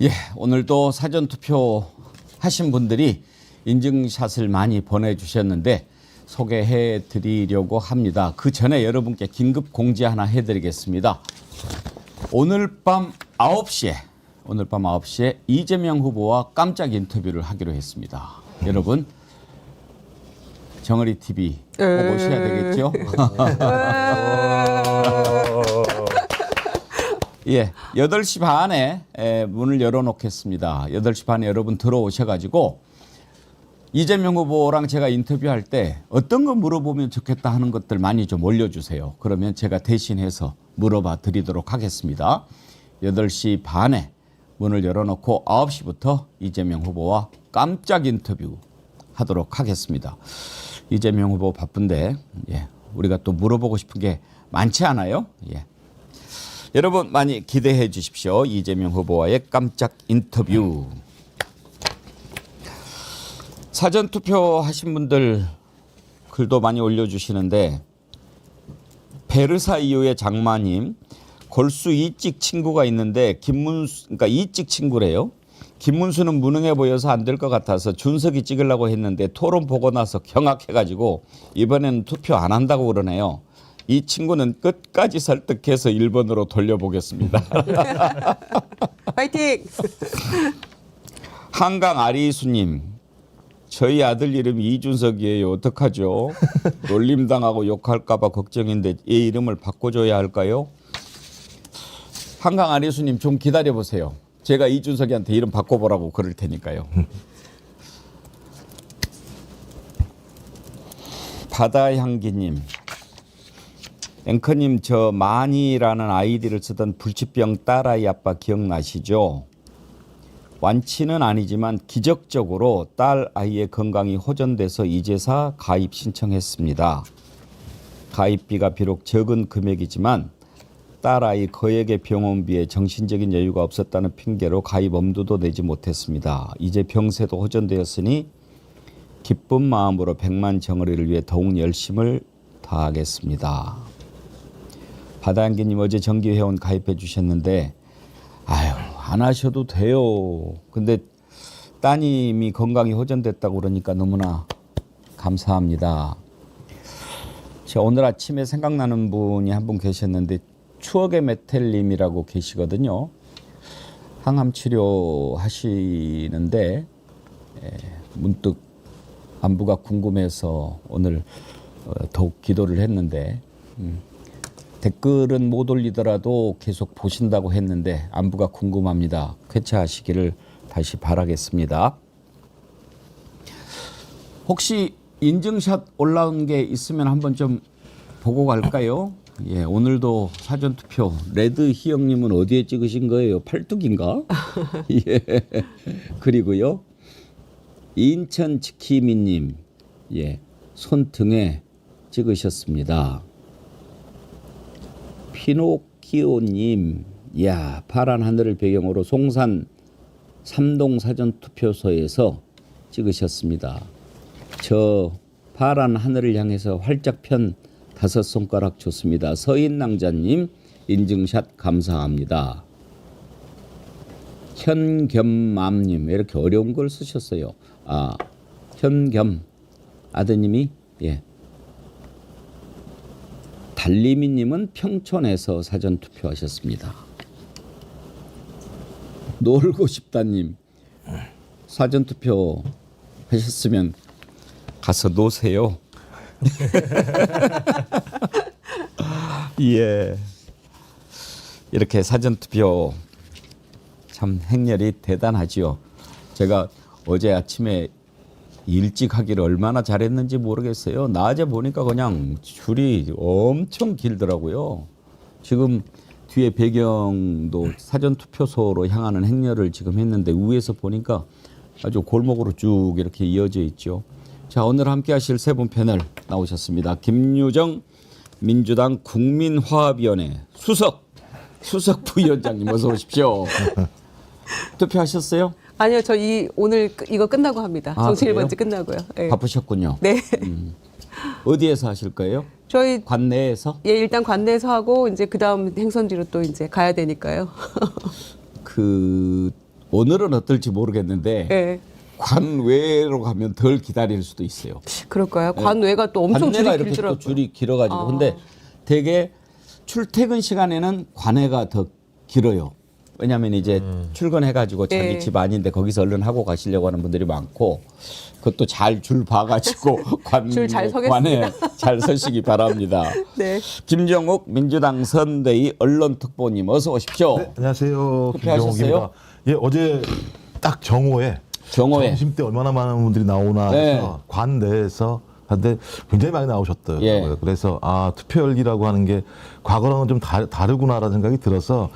예, 오늘도 사전투표 하신 분들이 인증샷을 많이 보내주셨는데 소개해 드리려고 합니다. 그 전에 여러분께 긴급 공지 하나 해드리겠습니다. 오늘 밤 9시에 이재명 후보와 깜짝 인터뷰를 하기로 했습니다. 여러분 정어리 TV 꼭 오셔야 되겠죠? 예, 8시 반에 문을 열어놓겠습니다. 8시 반에 여러분 들어오셔가지고 이재명 후보랑 제가 인터뷰할 때 어떤 거 물어보면 좋겠다 하는 것들 많이 좀 올려주세요. 그러면 제가 대신해서 물어봐 드리도록 하겠습니다. 8시 반에 문을 열어놓고 9시부터 이재명 후보와 깜짝 인터뷰 하도록 하겠습니다. 이재명 후보 바쁜데 우리가 또 물어보고 싶은 게 많지 않아요? 여러분 많이 기대해 주십시오. 이재명 후보와의 깜짝 인터뷰. 사전투표 하신 분들 글도 많이 올려주시는데 베르사 이후의 장마님 골수 이찍 친구가 있는데 그러니까 이찍 친구래요. 김문수는 무능해 보여서 안 될 것 같아서 준석이 찍으려고 했는데 토론 보고 나서 경악해가지고 이번에는 투표 안 한다고 그러네요. 이 친구는 끝까지 설득해서 1번으로 돌려보겠습니다. 파이팅! 한강 아리수님, 저희 아들 이름이 이준석이에요. 어떡하죠? 놀림당하고 욕할까 봐 걱정인데 얘 이름을 바꿔줘야 할까요? 한강 아리수님 좀 기다려보세요. 제가 이준석이한테 이름 바꿔보라고 그럴 테니까요. 바다향기님, 앵커님 저 마니라는 아이디를 쓰던 불치병 딸아이 아빠 기억나시죠? 완치는 아니지만 기적적으로 딸 아이의 건강이 호전돼서 이제사 가입 신청했습니다. 가입비가 비록 적은 금액이지만 딸 아이 거액의 병원비에 정신적인 여유가 없었다는 핑계로 가입 엄두도 내지 못했습니다. 이제 병세도 호전되었으니 기쁜 마음으로 100만 정어리를 위해 더욱 열심을 다하겠습니다. 바다향기님 어제 정기회원 가입해 주셨는데 아유 안 하셔도 돼요. 근데 따님이 건강이 호전됐다고 그러니까 너무나 감사합니다. 제가 오늘 아침에 생각나는 분이 한 분 계셨는데 추억의 메텔님이라고 계시거든요. 항암 치료 하시는데 문득 안부가 궁금해서 오늘 더욱 기도를 했는데 댓글은 못 올리더라도 계속 보신다고 했는데 안부가 궁금합니다. 쾌차하시기를 다시 바라겠습니다. 혹시 인증샷 올라온 게 있으면 한번 좀 보고 갈까요? 예, 오늘도 사전투표 레드 희영님은 어디에 찍으신 거예요? 팔뚝인가? 예. 그리고요 인천 지키미님 손등에 찍으셨습니다. 피노키오님, 파란 하늘을 배경으로 송산 3동 사전투표소에서 찍으셨습니다. 저 파란 하늘을 향해서 활짝 편 5손가락 좋습니다. 서인낭자님 인증샷 감사합니다. 현겸맘님 이렇게 어려운 걸 쓰셨어요. 현겸 아드님이 달리미님은 평촌에서 사전투표하셨습니다. 놀고 싶다님 사전투표 하셨으면 가서 노세요. 예, 이렇게 사전투표 참 행렬이 대단하지요. 제가 어제 아침에 일찍 하기를 얼마나 잘했는지 모르겠어요. 낮에 보니까 그냥 줄이 엄청 길더라고요. 지금 뒤에 배경도 사전투표소로 향하는 행렬을 지금 했는데 위에서 보니까 아주 골목으로 쭉 이렇게 이어져 있죠. 자, 오늘 함께 하실 세 분 패널 나오셨습니다. 김유정 민주당 국민화합위원회 수석 부위원장님 어서 오십시오. 투표하셨어요? 아니요, 저 오늘 이거 끝나고 합니다. 정치 1번지 끝나고요. 네. 바쁘셨군요. 네. 어디에서 하실 거예요? 저희 관내에서? 예, 일단 관내에서 하고 이제 그다음 행선지로 또 이제 가야 되니까요. 오늘은 어떨지 모르겠는데 네. 관외로 가면 덜 기다릴 수도 있어요. 그럴까요? 관외가 또 엄청 줄이 관내가 이렇게 길더라고요. 또 줄이 길어가지고 근데 되게 출퇴근 시간에는 관내가 더 길어요. 왜냐하면 이제 출근해가지고 자기 네. 집 아닌데 거기서 얼른 하고 가시려고 하는 분들이 많고 그것도 잘 줄 봐가지고 줄잘 서겠습니다. 관에 잘 서시기 바랍니다. 네. 김정욱 민주당 선대위 언론특보님 어서 오십시오. 네, 안녕하세요. 투표하셨어요? 김정욱입니다. 예, 어제 딱 정오에 점심 때 얼마나 많은 분들이 나오나 네. 해서 관 내에서 한데 굉장히 많이 나오셨더라고요. 예. 그래서 투표열기라고 하는 게 과거랑은 좀 다르구나라는 생각이 들어서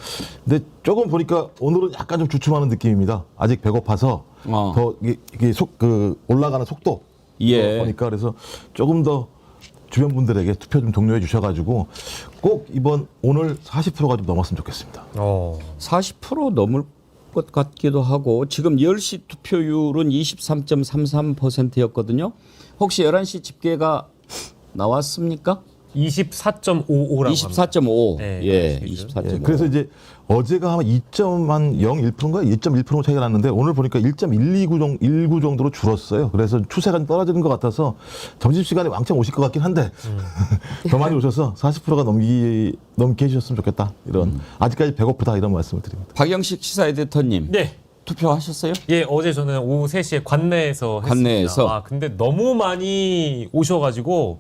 근데 조금 보니까 오늘은 약간 좀 주춤하는 느낌입니다. 아직 배고파서 더 이게 올라가는 속도 예. 보니까 그래서 조금 더 주변 분들에게 투표 좀 독려해 주셔가지고 꼭 오늘 40%가 좀 넘었으면 좋겠습니다. 40% 넘을 것 같기도 하고 지금 10시 투표율은 23.33%였거든요. 혹시 11시 집계가 나왔습니까? 24.55라고 24.5. 네, 예, 기준. 24.5. 그래서 이제 어제가 아마 2.01%인가 2.1% 차이가 났는데 오늘 보니까 1.119 정도로 줄었어요. 그래서 추세가 좀 떨어지는 것 같아서 점심시간에 왕창 오실 것 같긴 한데 더 많이 오셔서 40%가 넘게 해주셨으면 좋겠다. 이런 아직까지 배고프다 이런 말씀을 드립니다. 박영식 시사 에디터님 네. 투표하셨어요? 예, 어제 저는 오후 3시에 관내에서 관내에서? 했습니다. 근데 너무 많이 오셔가지고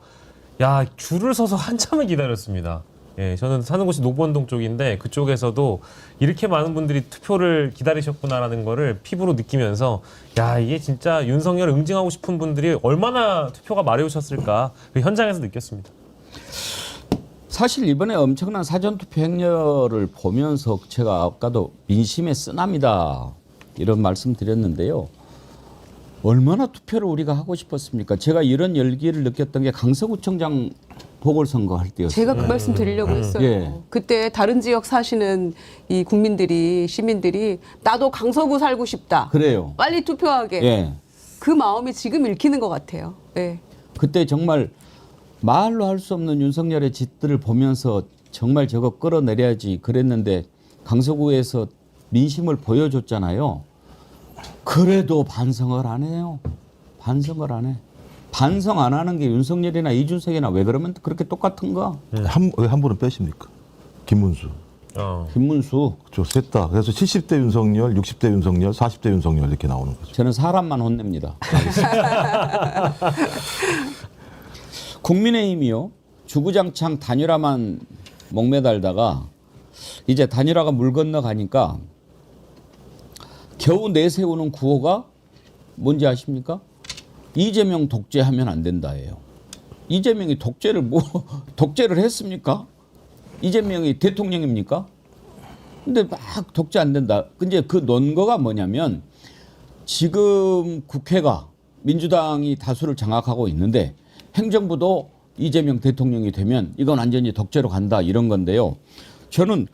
야 줄을 서서 한참을 기다렸습니다. 예, 저는 사는 곳이 노원동 쪽인데 그쪽에서도 이렇게 많은 분들이 투표를 기다리셨구나라는 거를 피부로 느끼면서 야 이게 진짜 윤석열을 응징하고 싶은 분들이 얼마나 투표가 마려우셨을까 그 현장에서 느꼈습니다. 사실 이번에 엄청난 사전투표 행렬을 보면서 제가 아까도 민심의 쓰나미다 이런 말씀 드렸는데요. 얼마나 투표를 우리가 하고 싶었습니까? 제가 이런 열기를 느꼈던 게 강서구청장 보궐선거 할 때였어요. 제가 그 말씀 드리려고 했어요. 예. 그때 다른 지역 사시는 이 국민들이 시민들이 나도 강서구 살고 싶다. 그래요. 빨리 투표하게. 예. 그 마음이 지금 읽히는 것 같아요. 네. 그때 정말 말로 할 수 없는 윤석열의 짓들을 보면서 정말 저거 끌어내려야지 그랬는데 강서구에서 민심을 보여줬잖아요. 그래도 반성을 안 해요. 반성을 안 해. 반성 안 하는 게 윤석열이나 이준석이나 왜 그러면 그렇게 똑같은가? 왜 한 분은 빼십니까? 김문수. 김문수. 그렇죠. 셋 다. 그래서 70대 윤석열, 60대 윤석열, 40대 윤석열 이렇게 나오는 거죠. 저는 사람만 혼냅니다. 국민의힘이요. 주구장창 단일화만 목매달다가 이제 단일화가 물 건너가니까 겨우 내세우는 구호가 뭔지 아십니까? 이재명 독재하면 안 된다예요. 이재명이 독재를 했습니까? 이재명이 대통령입니까? 근데 막 독재 안 된다. 근데 그 논거가 뭐냐면 지금 국회가 민주당이 다수를 장악하고 있는데 행정부도 이재명 대통령이 되면 이건 완전히 독재로 간다 이런 건데요. 저는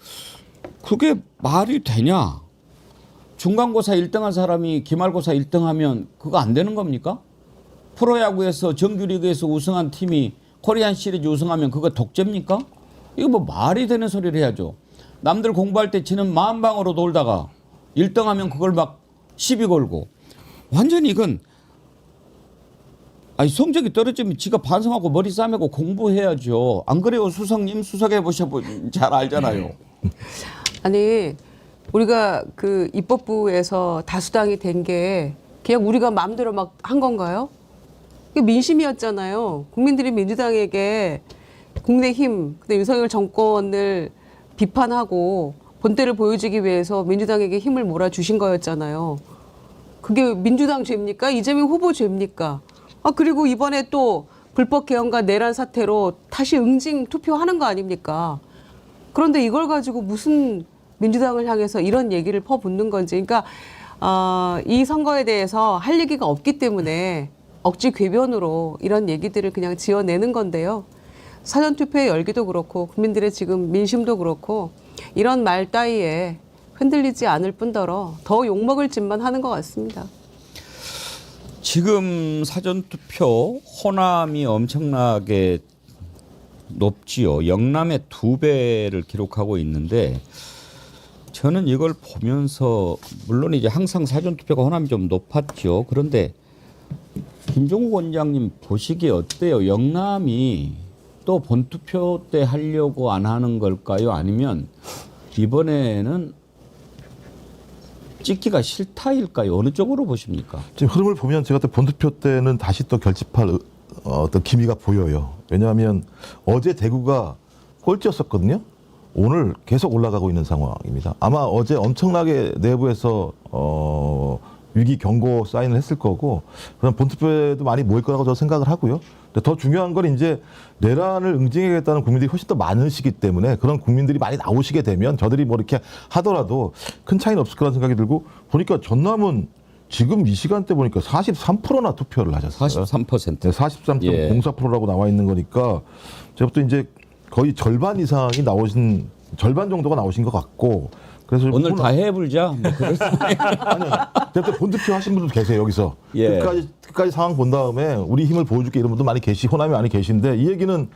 그게 말이 되냐? 중간고사 1등한 사람이 기말고사 1등하면 그거 안 되는 겁니까? 프로야구에서 정규리그에서 우승한 팀이 코리안 시리즈 우승하면 그거 독재입니까? 이거 뭐 말이 되는 소리를 해야죠. 남들 공부할 때 치는 마음방으로 놀다가 1등하면 그걸 막 시비 걸고 완전히 이건 성적이 떨어지면 지가 반성하고 머리 싸매고 공부해야죠. 안 그래요? 수석님 수석해 보셔보면 잘 알잖아요. 아니 우리가 그 입법부에서 다수당이 된 게 그냥 우리가 마음대로 막 한 건가요? 이게 민심이었잖아요. 국민들이 민주당에게 국민의힘, 근데 윤석열 정권을 비판하고 본때를 보여주기 위해서 민주당에게 힘을 몰아주신 거였잖아요. 그게 민주당 죄입니까? 이재명 후보 죄입니까? 그리고 이번에 또 불법 개헌과 내란 사태로 다시 응징 투표하는 거 아닙니까? 그런데 이걸 가지고 무슨 민주당을 향해서 이런 얘기를 퍼붓는 건지. 그러니까 이 선거에 대해서 할 얘기가 없기 때문에 억지 궤변으로 이런 얘기들을 그냥 지어내는 건데요. 사전투표의 열기도 그렇고 국민들의 지금 민심도 그렇고 이런 말 따위에 흔들리지 않을 뿐더러 더 욕먹을 짓만 하는 것 같습니다. 지금 사전투표 호남이 엄청나게 높지요. 영남의 2배를 기록하고 있는데 저는 이걸 보면서 물론 이제 항상 사전 투표가 호남이 좀 높았죠. 그런데 김종국 원장님 보시기에 어때요? 영남이 또 본투표 때 하려고 안 하는 걸까요? 아니면 이번에는 찍기가 싫다일까요? 어느 쪽으로 보십니까? 지금 흐름을 보면 제가 또 본투표 때는 다시 또 결집할 어떤 기미가 보여요. 왜냐하면 어제 대구가 꼴찌였었거든요. 오늘 계속 올라가고 있는 상황입니다. 아마 어제 엄청나게 내부에서 위기 경고 사인을 했을 거고 그럼 본투표에도 많이 모일 거라고 저는 생각을 하고요. 근데 더 중요한 건 이제 내란을 응징하겠다는 국민들이 훨씬 더 많으시기 때문에 그런 국민들이 많이 나오시게 되면 저들이 뭐 이렇게 하더라도 큰 차이는 없을 거라는 생각이 들고 보니까 전남은 지금 이 시간대 보니까 43%나 투표를 하셨어요. 43%. 네, 43.04%라고 나와 있는 거니까 제가 또 이제 거의 절반 이상이 나오신 절반 정도가 나오신 것 같고 그래서 오늘 다 해불자. 뭐 아니요. 그때 본투표 하신 분도 계세요 여기서. 예. 끝까지 상황 본 다음에 우리 힘을 보여줄게 이런 분도 많이 호남이 많이 계신데 이 얘기는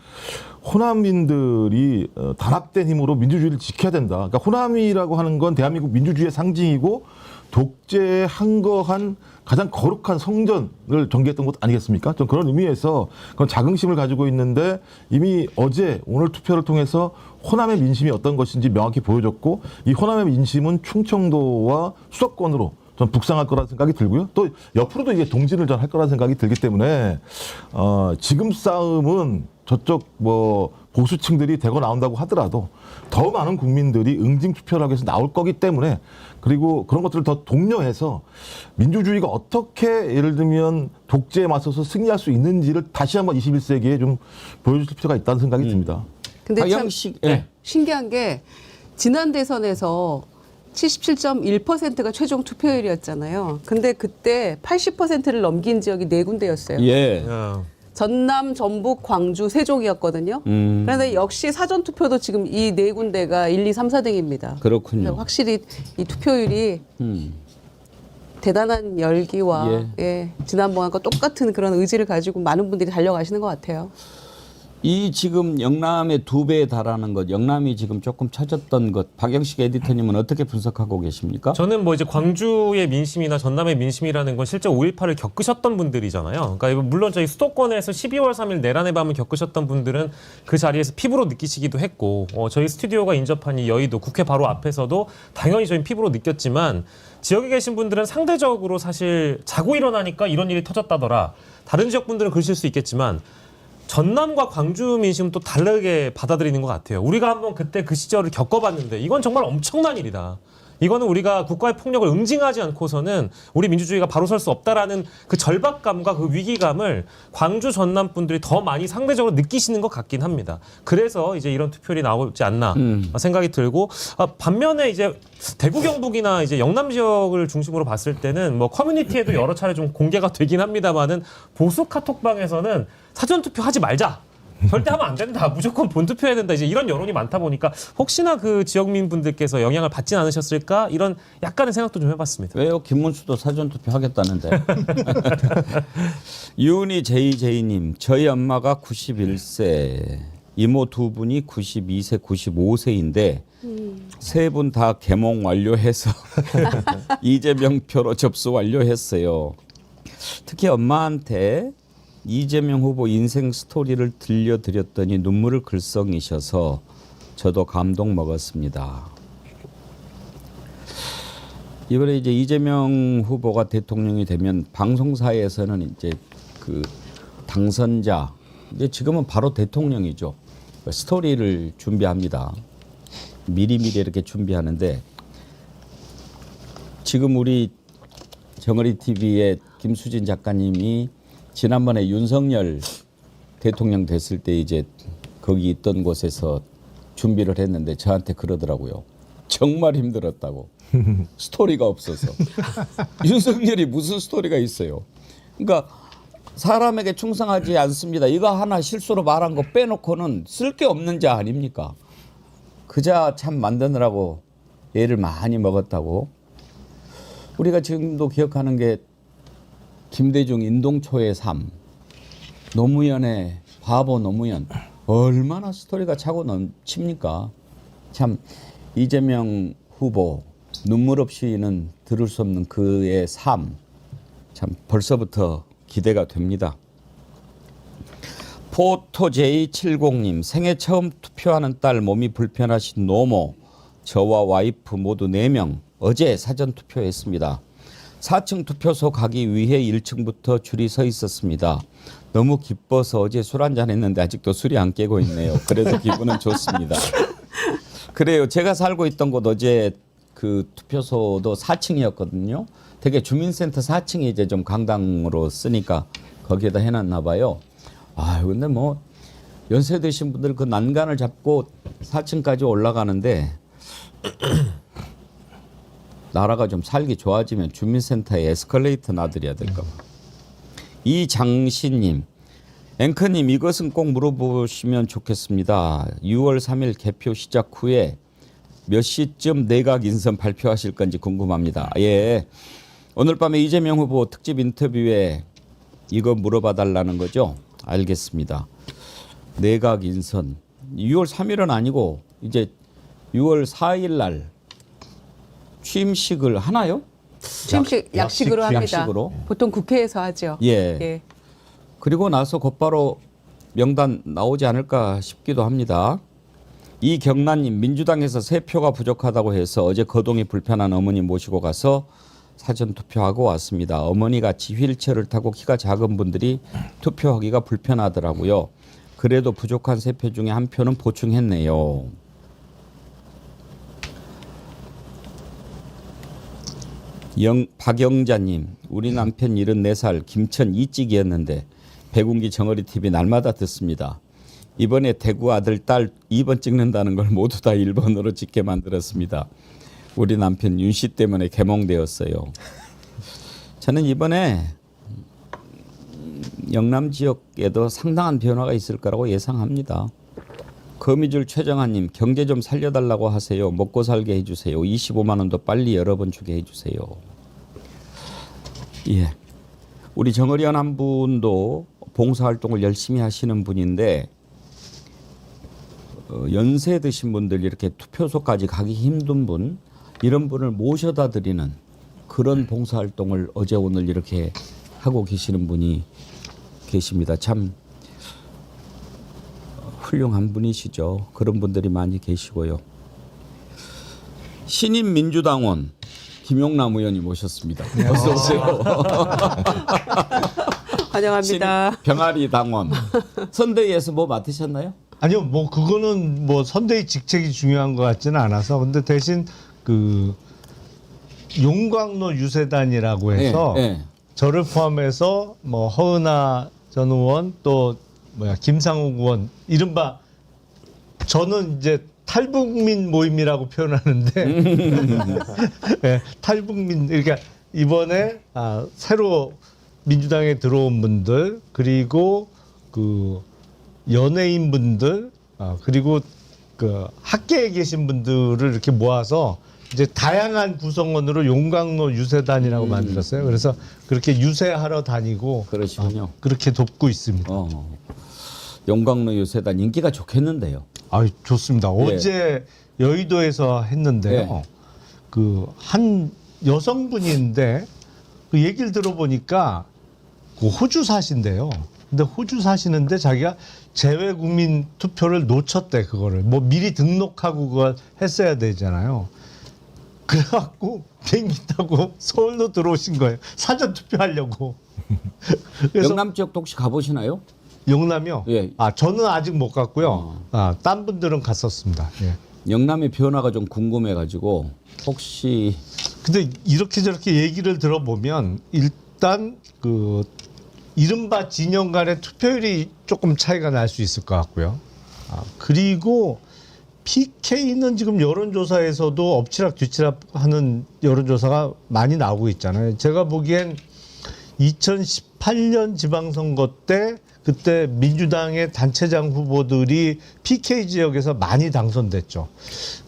호남민들이 단합된 힘으로 민주주의를 지켜야 된다. 그러니까 호남이라고 하는 건 대한민국 민주주의의 상징이고 독재에 항거한 가장 거룩한 성전을 전개했던 곳 아니겠습니까? 좀 그런 의미에서 그런 자긍심을 가지고 있는데 이미 어제 오늘 투표를 통해서 호남의 민심이 어떤 것인지 명확히 보여줬고 이 호남의 민심은 충청도와 수도권으로 전 북상할 거라는 생각이 들고요. 또 옆으로도 이게 동진을 전 할 거라는 생각이 들기 때문에 지금 싸움은 저쪽 뭐 보수층들이 대거 나온다고 하더라도 더 많은 국민들이 응징 투표를 하기 위해서 나올 거기 때문에 그리고 그런 것들을 더 독려해서 민주주의가 어떻게 예를 들면 독재에 맞서서 승리할 수 있는지를 다시 한번 21세기에 좀 보여줄 필요가 있다는 생각이 듭니다. 근데 참 박영식, 예. 신기한 게 지난 대선에서 77.1%가 최종 투표율이었잖아요. 근데 그때 80%를 넘긴 지역이 4군데였어요. 예. 야. 전남, 전북, 광주, 세종이었거든요. 그런데 역시 사전 투표도 지금 이 4군데가 1, 2, 3, 4등입니다. 그렇군요. 확실히 이 투표율이 대단한 열기와 지난번과 똑같은 그런 의지를 가지고 많은 분들이 달려가시는 것 같아요. 이 지금 영남의 2배에 달하는 것, 영남이 지금 조금 처졌던 것, 박영식 에디터님은 어떻게 분석하고 계십니까? 저는 뭐 이제 광주의 민심이나 전남의 민심이라는 건 실제 5.18을 겪으셨던 분들이잖아요. 그러니까 물론 저희 수도권에서 12월 3일 내란의 밤을 겪으셨던 분들은 그 자리에서 피부로 느끼시기도 했고 저희 스튜디오가 인접한 이 여의도 국회 바로 앞에서도 당연히 저희 피부로 느꼈지만 지역에 계신 분들은 상대적으로 사실 자고 일어나니까 이런 일이 터졌다더라. 다른 지역 분들은 그러실 수 있겠지만 전남과 광주 민심은 또 다르게 받아들이는 것 같아요. 우리가 한번 그때 그 시절을 겪어봤는데 이건 정말 엄청난 일이다. 이거는 우리가 국가의 폭력을 응징하지 않고서는 우리 민주주의가 바로 설 수 없다라는 그 절박감과 그 위기감을 광주 전남 분들이 더 많이 상대적으로 느끼시는 것 같긴 합니다. 그래서 이제 이런 투표율이 나오지 않나 생각이 들고 반면에 이제 대구 경북이나 이제 영남 지역을 중심으로 봤을 때는 뭐 커뮤니티에도 여러 차례 좀 공개가 되긴 합니다만은 보수 카톡방에서는 사전 투표 하지 말자. 절대 하면 안 된다. 무조건 본투표해야 된다. 이제 이런 여론이 많다 보니까 혹시나 그 지역민 분들께서 영향을 받진 않으셨을까 이런 약간의 생각도 좀 해봤습니다. 왜요? 김문수도 사전투표 하겠다는데. 윤희 JJ님, 저희 엄마가 91세, 이모 2분이 92세, 95세인데 세 분 다 개몽 완료해서 이재명 표로 접수 완료했어요. 특히 엄마한테 이재명 후보 인생 스토리를 들려드렸더니 눈물을 글썽이셔서 저도 감동 먹었습니다. 이번에 이제 이재명 후보가 대통령이 되면 방송사에서는 이제 그 당선자, 이제 지금은 바로 대통령이죠. 스토리를 준비합니다. 미리미리 이렇게 준비하는데 지금 우리 정어리 TV의 김수진 작가님이 지난번에 윤석열 대통령 됐을 때 이제 거기 있던 곳에서 준비를 했는데 저한테 그러더라고요. 정말 힘들었다고. 스토리가 없어서. 윤석열이 무슨 스토리가 있어요. 그러니까 사람에게 충성하지 않습니다. 이거 하나 실수로 말한 거 빼놓고는 쓸 게 없는 자 아닙니까? 그자 참 만드느라고 애를 많이 먹었다고. 우리가 지금도 기억하는 게 김대중 인동초의 삶, 노무현의 바보 노무현, 얼마나 스토리가 차고 넘칩니까? 참 이재명 후보 눈물 없이는 들을 수 없는 그의 삶 참 벌써부터 기대가 됩니다. 포토J70님 생애 처음 투표하는 딸 몸이 불편하신 노모 저와 와이프 모두 4명 어제 사전 투표했습니다. 4층 투표소 가기 위해 1층부터 줄이 서 있었습니다. 너무 기뻐서 어제 술 한잔 했는데 아직도 술이 안 깨고 있네요. 그래도 기분은 좋습니다. 그래요. 제가 살고 있던 곳 어제 그 투표소도 4층이었거든요. 되게 주민센터 4층이 이제 좀 강당으로 쓰니까 거기에다 해놨나 봐요. 아, 근데 뭐 연세 드신 분들 그 난간을 잡고 4층까지 올라가는데 나라가 좀 살기 좋아지면 주민센터에 에스컬레이터 놔드려야 될까 봐. 이장신님, 앵커님 이것은 꼭 물어보시면 좋겠습니다. 6월 3일 개표 시작 후에 몇 시쯤 내각 인선 발표하실 건지 궁금합니다. 예, 오늘 밤에 이재명 후보 특집 인터뷰에 이거 물어봐 달라는 거죠? 알겠습니다. 내각 인선 6월 3일은 아니고 이제 6월 4일 날 취임식을 하나요? 취임식 약식으로 합니다. 약식으로? 보통 국회에서 하죠. 예. 그리고 나서 곧바로 명단 나오지 않을까 싶기도 합니다. 이경란님, 민주당에서 3표가 부족하다고 해서 어제 거동이 불편한 어머니 모시고 가서 사전 투표하고 왔습니다. 어머니 같이 휠체어를 타고 키가 작은 분들이 투표하기가 불편하더라고요. 그래도 부족한 3표 중에 1표는 보충했네요. 박영자님, 우리 남편 74살 김천 이직이었는데 백운기 정어리 TV 날마다 듣습니다. 이번에 대구 아들 딸 2번 찍는다는 걸 모두 다 1번으로 찍게 만들었습니다. 우리 남편 윤 씨 때문에 개몽되었어요. 저는 이번에 영남 지역에도 상당한 변화가 있을 거라고 예상합니다. 거미줄 최정아님, 경제 좀 살려달라고 하세요. 먹고 살게 해주세요. 25만 원도 빨리 여러 번 주게 해주세요. 예, 우리 정의련 한 분도 봉사활동을 열심히 하시는 분인데 연세 드신 분들 이렇게 투표소까지 가기 힘든 분 이런 분을 모셔다 드리는 그런 봉사활동을 어제 오늘 이렇게 하고 계시는 분이 계십니다. 참 훌륭한 분이시죠. 그런 분들이 많이 계시고요. 신임 민주당원 김용남 의원이 모셨습니다. 어서 오세요. 환영합니다. 병아리 당원. 선대위에서 뭐 맡으셨나요? 아니요, 뭐 그거는 뭐 선대위 직책이 중요한 것 같지는 않아서 근데 대신 그 용광로 유세단이라고 해서 저를 포함해서 뭐 허은하 전 의원 또 김상욱 의원 이른바 저는 이제 탈북민 모임이라고 표현하는데 네, 탈북민 그러니까 이번에 새로 민주당에 들어온 분들 그리고 그 연예인 분들 그리고 그 학계에 계신 분들을 이렇게 모아서 이제 다양한 구성원으로 용광로 유세단이라고 만들었어요. 그래서 그렇게 유세하러 다니고 그러시군요. 그렇게 돕고 있습니다. 용광로 유세단 인기가 좋겠는데요. 아, 좋습니다. 예. 어제 여의도에서 했는데요. 예. 그 한 여성분인데 그 얘기를 들어보니까 그 호주 사신대요. 근데 호주 사시는데 자기가 재외국민 투표를 놓쳤대 그거를 뭐 미리 등록하고 그걸 했어야 되잖아요. 그래갖고 비행기 타고 서울로 들어오신 거예요. 사전 투표하려고. 그래서 영남 지역도 혹시 가보시나요? 영남이요? 예. 저는 아직 못 갔고요. 딴 분들은 갔었습니다. 예. 영남의 변화가 좀 궁금해가지고 혹시 근데 이렇게 저렇게 얘기를 들어보면 일단 그 이른바 진영 간의 투표율이 조금 차이가 날 수 있을 것 같고요. 그리고 PK는 지금 여론조사에서도 엎치락 뒤치락 하는 여론조사가 많이 나오고 있잖아요. 제가 보기엔 2018년 지방선거 때 그때 민주당의 단체장 후보들이 PK 지역에서 많이 당선됐죠.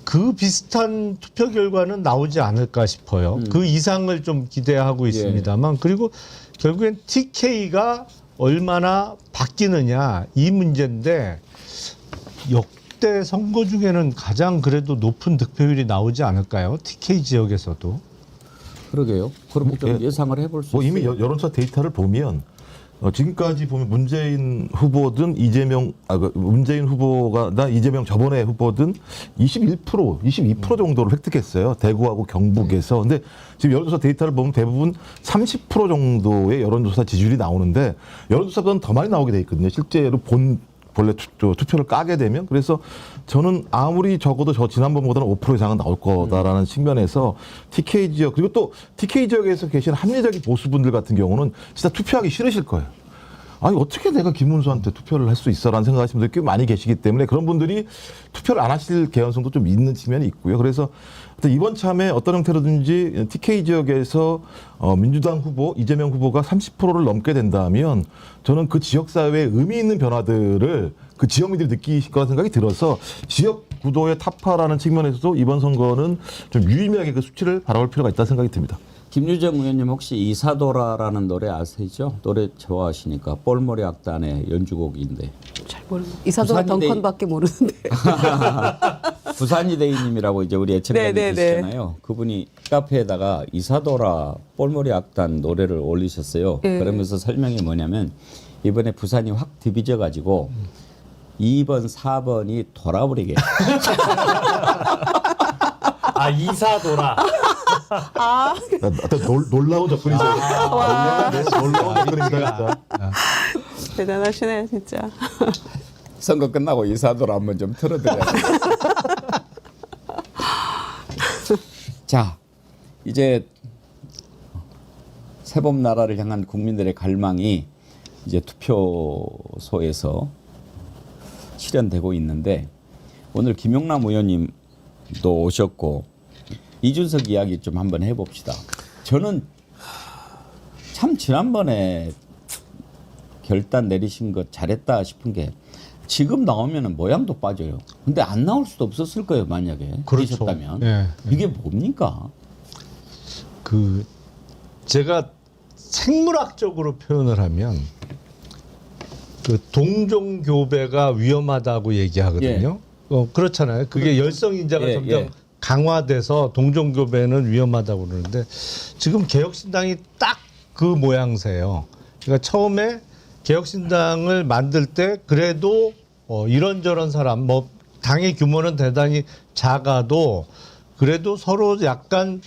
그 비슷한 투표 결과는 나오지 않을까 싶어요. 그 이상을 좀 기대하고 있습니다만 그리고 결국엔 TK가 얼마나 바뀌느냐 이 문제인데 20대 선거 중에는 가장 그래도 높은 득표율이 나오지 않을까요? TK 지역에서도. 그러게요. 그럼 좀 예. 예상을 해볼 수 뭐 이미 있어요. 여론조사 데이터를 보면 지금까지 보면 문재인 후보든 문재인 후보가 이재명 저번에 후보든 22% 정도를 획득했어요. 대구하고 경북에서. 근데 지금 여론조사 데이터를 보면 대부분 30% 정도의 여론조사 지지율이 나오는데 여론조사보다는 더 많이 나오게 돼 있거든요. 실제로 본래 투표를 까게 되면. 그래서 저는 아무리 적어도 저 지난번보다는 5% 이상은 나올 거다라는 측면에서 TK 지역, 그리고 또 TK 지역에서 계신 합리적인 보수분들 같은 경우는 진짜 투표하기 싫으실 거예요. 아니 어떻게 내가 김문수한테 투표를 할 수 있어라는 생각하시는 분들이 꽤 많이 계시기 때문에 그런 분들이 투표를 안 하실 개연성도 좀 있는 측면이 있고요. 그래서 이번 참에 어떤 형태로든지 TK 지역에서 민주당 후보 이재명 후보가 30%를 넘게 된다면 저는 그 지역 사회에 의미 있는 변화들을 그 지역민들이 느끼실 거라는 생각이 들어서 지역 구도의 타파라는 측면에서도 이번 선거는 좀 유의미하게 그 수치를 바라볼 필요가 있다는 생각이 듭니다. 김유정 의원님 혹시 이사도라라는 노래 아시죠? 노래 좋아하시니까 볼머리 악단의 연주곡인데 잘 모르는. 이사도가 부산이 덩컨밖에 모르는데. 부산이 대인님이라고 이제 우리 애청자님 네네네. 계시잖아요. 그분이 카페에다가 이사도라 볼머리 악단 노래를 올리셨어요. 예. 그러면서 설명이 뭐냐면 이번에 부산이 확 디비져 가지고 2번, 4번이 돌아버리게. 아 이사도라. 놀라운 접근이세요. 놀라운 접근입니다. 진짜. 대단하시네 진짜. 선거 끝나고 이사도라 한번 좀 틀어드려야 돼요. 자, 이제 새봄 나라를 향한 국민들의 갈망이 이제 투표소에서 실현되고 있는데 오늘 김용남 의원님도 오셨고 이준석 이야기 좀 한번 해봅시다. 저는 참 지난번에 결단 내리신 거 잘했다 싶은 게 지금 나오면은 모양도 빠져요. 근데 안 나올 수도 없었을 거예요, 만약에 그렇죠. 그러셨다면. 예, 이게 뭡니까? 그 제가 생물학적으로 표현을 하면 그 동종 교배가 위험하다고 얘기하거든요. 그렇잖아요. 그게 열성 인자가 예, 점점 예. 강화돼서 동종 교배는 위험하다고 그러는데 지금 개혁신당이 딱 그 모양새예요. 그러니까 처음에 개혁신당을 만들 때 그래도 이런저런 사람 뭐 당의 규모는 대단히 작아도 그래도 서로 약간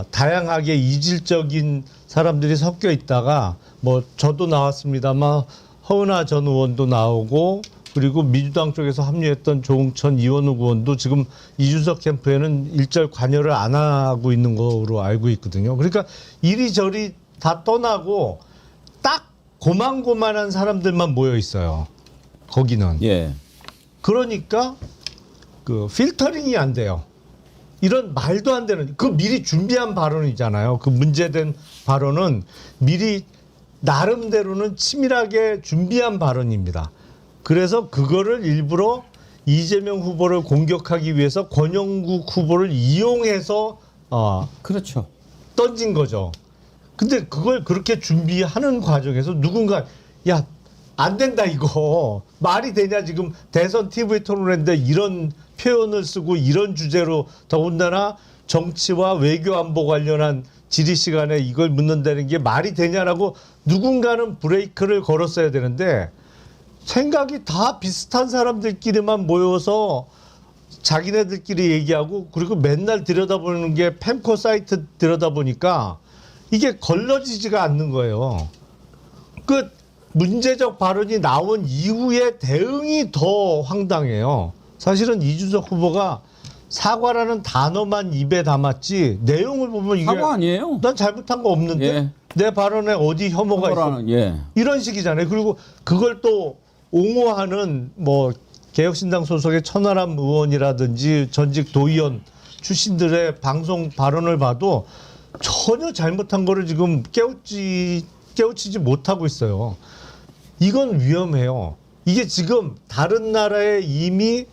다양하게 이질적인 사람들이 섞여 있다가 뭐 저도 나왔습니다만 허은하 전 의원도 나오고 그리고 민주당 쪽에서 합류했던 조응천 이원욱 의원도 지금 이준석 캠프에는 일절 관여를 안 하고 있는 거로 알고 있거든요. 그러니까 이리저리 다 떠나고 딱 고만고만한 사람들만 모여 있어요. 거기는. 예. 그러니까 그 필터링이 안 돼요. 이런 말도 안 되는 그 미리 준비한 발언이잖아요. 그 문제된 발언은 미리 나름대로는 치밀하게 준비한 발언입니다. 그래서 그거를 일부러 이재명 후보를 공격하기 위해서 권영국 후보를 이용해서 그렇죠. 던진 거죠. 근데 그걸 그렇게 준비하는 과정에서 누군가 야, 안 된다 이거. 말이 되냐 지금 대선 TV 토론회인데 이런 표현을 쓰고 이런 주제로 더군다나 정치와 외교 안보 관련한 질의 시간에 이걸 묻는다는 게 말이 되냐라고 누군가는 브레이크를 걸었어야 되는데 생각이 다 비슷한 사람들끼리만 모여서 자기네들끼리 얘기하고 그리고 맨날 들여다보는 게 펜코 사이트 들여다보니까 이게 걸러지지가 않는 거예요. 그 문제적 발언이 나온 이후에 대응이 더 황당해요. 사실은 이준석 후보가 사과라는 단어만 입에 담았지 내용을 보면 이게 사과 아니에요? 난 잘못한 거 없는데 예. 내 발언에 어디 혐오가 있어? 혐오라는, 예. 이런 식이잖아요. 그리고 그걸 또 옹호하는 뭐 개혁신당 소속의 천하람 의원이라든지 전직 도의원 출신들의 방송 발언을 봐도 전혀 잘못한 거를 지금 깨우치지 못하고 있어요. 이건 위험해요. 이게 지금 다른 나라에 이미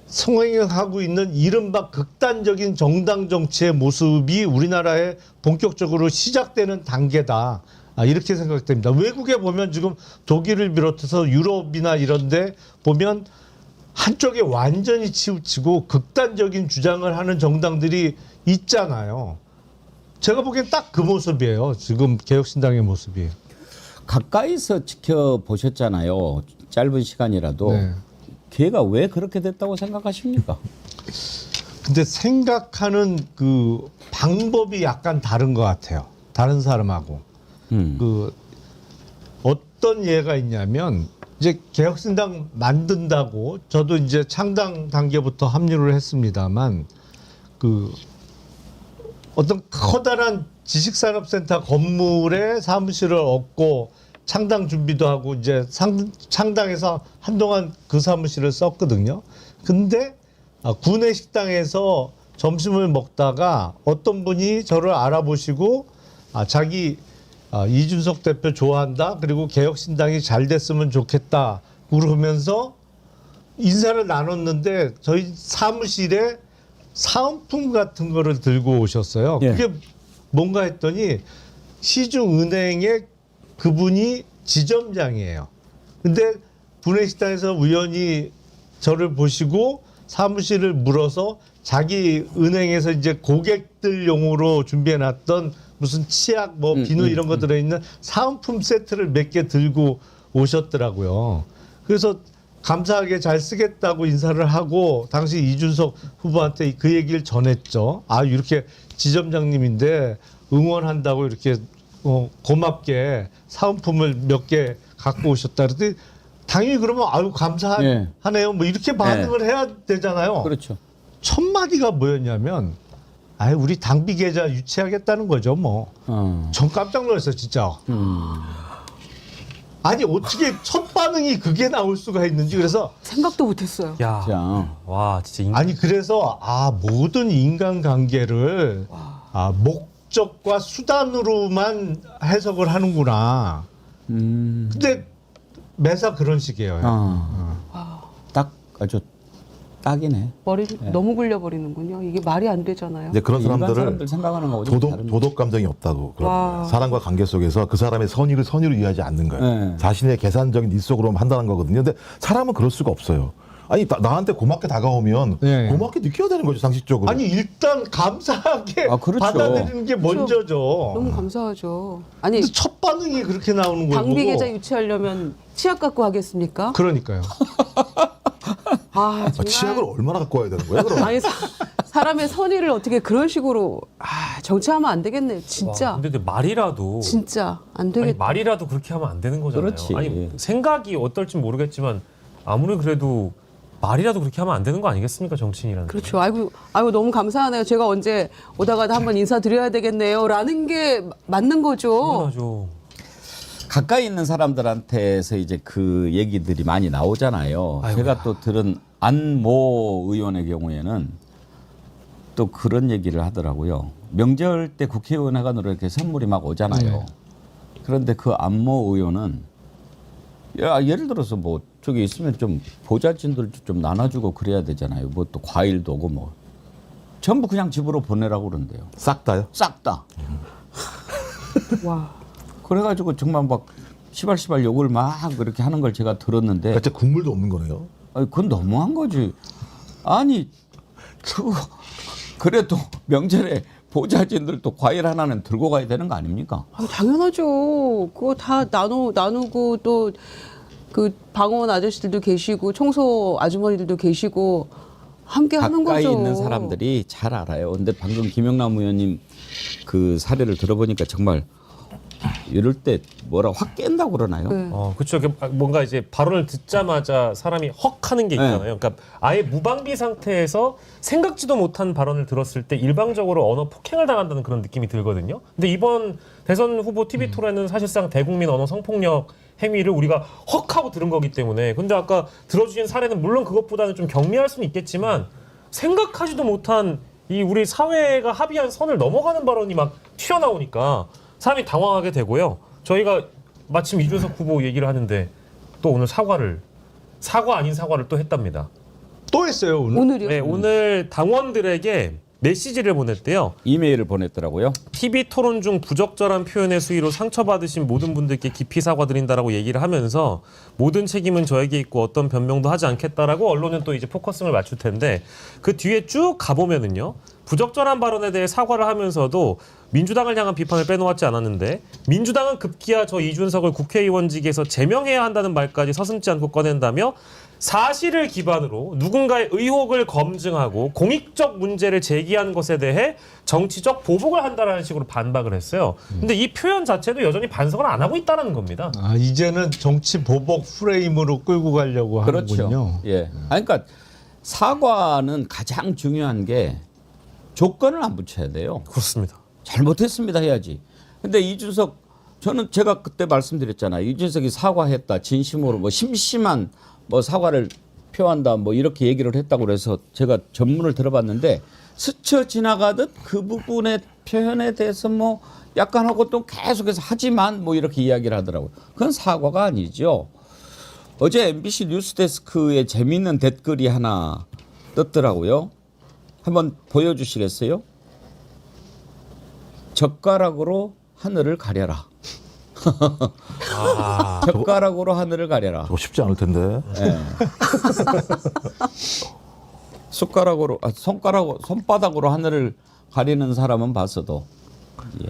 성행하고 있는 이른바 극단적인 정당 정치의 모습이 우리나라에 본격적으로 시작되는 단계다. 이렇게 생각됩니다. 외국에 보면 지금 독일을 비롯해서 유럽이나 이런 데 보면 한쪽에 완전히 치우치고 극단적인 주장을 하는 정당들이 있잖아요. 제가 보기엔 딱 그 모습이에요. 지금 개혁신당의 모습이. 가까이서 지켜보셨잖아요. 짧은 시간이라도. 네. 걔가 왜 그렇게 됐다고 생각하십니까? 근데 생각하는 그 방법이 약간 다른 것 같아요. 다른 사람하고. 그 어떤 예가 있냐면 이제 개혁신당 만든다고 저도 이제 창당 단계부터 합류를 했습니다만 그 어떤 커다란 지식산업센터 건물에 사무실을 얻고 창당 준비도 하고 이제 창당에서 한동안 그 사무실을 썼거든요. 근데 구내식당에서 점심을 먹다가 어떤 분이 저를 알아보시고 자기 이준석 대표 좋아한다. 그리고 개혁신당이 잘 됐으면 좋겠다. 그러면서 인사를 나눴는데 저희 사무실에 사은품 같은 거를 들고 오셨어요. 예. 그게 뭔가 했더니 시중은행의 그분이 지점장이에요. 근데 구내식당에서 우연히 저를 보시고 사무실을 물어서 자기 은행에서 이제 고객들용으로 준비해놨던 무슨 치약, 뭐 비누 이런 거 들어있는 사은품 세트를 몇 개 들고 오셨더라고요. 그래서 감사하게 잘 쓰겠다고 인사를 하고 당시 이준석 후보한테 그 얘기를 전했죠. 아 이렇게 지점장님인데 응원한다고 이렇게 고맙게 사은품을 몇 개 갖고 오셨다 그랬더니 당연히 그러면 아유 감사하네요. 뭐 이렇게 반응을 해야 되잖아요. 그렇죠. 첫 마디가 뭐였냐면 아유 우리 당비 계좌 유치하겠다는 거죠 뭐. 전 깜짝 놀랐어요 진짜. 아니 어떻게 첫 반응이 그게 나올 수가 있는지. 그래서 생각도 못했어요. 야, 자, 와 진짜 아니 그래서 모든 인간관계를 목적과 수단으로만 해석을 하는구나. 근데 매사 그런 식이에요. 딱 아주 딱이네. 머리를 너무 굴려버리는군요. 이게 말이 안 되잖아요. 이제 그런 일반 사람들을 사람들 생각하는 거하고 좀 다른 도덕 감정이 없다고 그런 와. 거예요. 사람과 관계 속에서 그 사람의 선의로 이해하지 않는 거예요. 네. 자신의 계산적인 일속으로만 판단한 거거든요. 근데 사람은 그럴 수가 없어요. 아니 나한테 고맙게 다가오면 네. 고맙게 느껴야 되는 거죠 상식적으로. 아니 일단 감사하게 그렇죠. 받아들이는 게 먼저죠. 너무 감사하죠. 아니 근데 첫 반응이 그렇게 나오는 거고. 당비 계좌 유치하려면 치약 갖고 하겠습니까? 그러니까요. 정말. 치약을 얼마나 갖고 와야 되는 거예요? 그럼? 아니 사람의 선의를 어떻게 그런 식으로 정치하면 안 되겠네. 진짜. 와, 근데 말이라도 진짜 안 아니, 되겠다. 말이라도 그렇게 하면 안 되는 거잖아요. 그렇지. 아니 생각이 어떨지 모르겠지만 아무리 그래도 말이라도 그렇게 하면 안 되는 거 아니겠습니까 정치인이라는. 그렇죠. 아이고 너무 감사하네요. 제가 언제 오다가도 한번 인사드려야 되겠네요라는 게 맞는 거죠. 당연하죠. 가까이 있는 사람들한테서 이제 그 얘기들이 많이 나오잖아요. 아이고야. 제가 또 들은 안모 의원의 경우에는 또 그런 얘기를 하더라고요. 명절 때 국회의원회관으로 이렇게 선물이 막 오잖아요. 네. 그런데 그 안모 의원은 예를 들어서 뭐 저기 있으면 좀 보좌진들도 좀 나눠주고 그래야 되잖아요. 뭐 또 과일도 오고 뭐 전부 그냥 집으로 보내라고 그런대요. 싹 다요? 싹 다. 와. 그래가지고 정말 막 시발시발 욕을 막 그렇게 하는 걸 제가 들었는데 진짜 국물도 없는 거네요. 아니, 그건 너무한 거지. 아니 그거 그래도 명절에 보좌진들도 과일 하나는 들고 가야 되는 거 아닙니까? 당연하죠. 그거 다 나누고 또 그 방원 아저씨들도 계시고 청소 아주머니들도 계시고 함께 하는 가까이 거죠. 있는 사람들이 잘 알아요. 근데 방금 김영남 의원님 그 사례를 들어보니까 정말 이럴 때 뭐라 확 깬다고 그러나요? 네. 그렇죠. 뭔가 이제 발언을 듣자마자 사람이 헉 하는 게 있잖아요. 그러니까 아예 무방비 상태에서 생각지도 못한 발언을 들었을 때 일방적으로 언어 폭행을 당한다는 그런 느낌이 들거든요. 근데 이번 대선 후보 TV 토론은 사실상 대국민 언어 성폭력 행위를 우리가 헉 하고 들은 거기 때문에. 근데 아까 들어주신 사례는 물론 그것보다는 좀 경미할 수는 있겠지만 생각하지도 못한 이 우리 사회가 합의한 선을 넘어가는 발언이 막 튀어나오니까 사람이 당황하게 되고요. 저희가 마침 이준석 후보 얘기를 하는데 또 오늘 사과 아닌 사과를 또 했답니다. 또 했어요 오늘. 오늘이요? 네, 오늘 당원들에게 메시지를 보냈대요. 이메일을 보냈더라고요. TV 토론 중 부적절한 표현의 수위로 상처받으신 모든 분들께 깊이 사과드린다라고 얘기를 하면서 모든 책임은 저에게 있고 어떤 변명도 하지 않겠다라고 언론은 또 이제 포커스를 맞출 텐데 그 뒤에 쭉 가보면은요. 부적절한 발언에 대해 사과를 하면서도 민주당을 향한 비판을 빼놓았지 않았는데 민주당은 급기야 저 이준석을 국회의원직에서 제명해야 한다는 말까지 서슴지 않고 꺼낸다며 사실을 기반으로 누군가의 의혹을 검증하고 공익적 문제를 제기한 것에 대해 정치적 보복을 한다라는 식으로 반박을 했어요. 근데 이 표현 자체도 여전히 반성을 안 하고 있다는 겁니다. 아, 이제는 정치 보복 프레임으로 끌고 가려고 그렇죠. 하는군요. 예. 아니, 그러니까 사과는 가장 중요한 게 조건을 안 붙여야 돼요. 그렇습니다. 잘못했습니다 해야지. 근데 이준석 저는 제가 그때 말씀드렸잖아요. 이준석이 사과했다. 진심으로 뭐 심심한 뭐 사과를 표한다. 뭐 이렇게 얘기를 했다고 그래서 제가 전문을 들어봤는데 스쳐 지나가듯 그 부분의 표현에 대해서 뭐 약간 하고 또 계속해서 하지만 뭐 이렇게 이야기를 하더라고요. 그건 사과가 아니죠. 어제 MBC 뉴스데스크에 재미있는 댓글이 하나 떴더라고요. 한번 보여주시겠어요? 젓가락으로 하늘을 가려라. 젓가락으로 하늘을 가려라. 저거 쉽지 않을 텐데. 예. 숟가락으로, 손바닥으로 하늘을 가리는 사람은 봤어도. 예.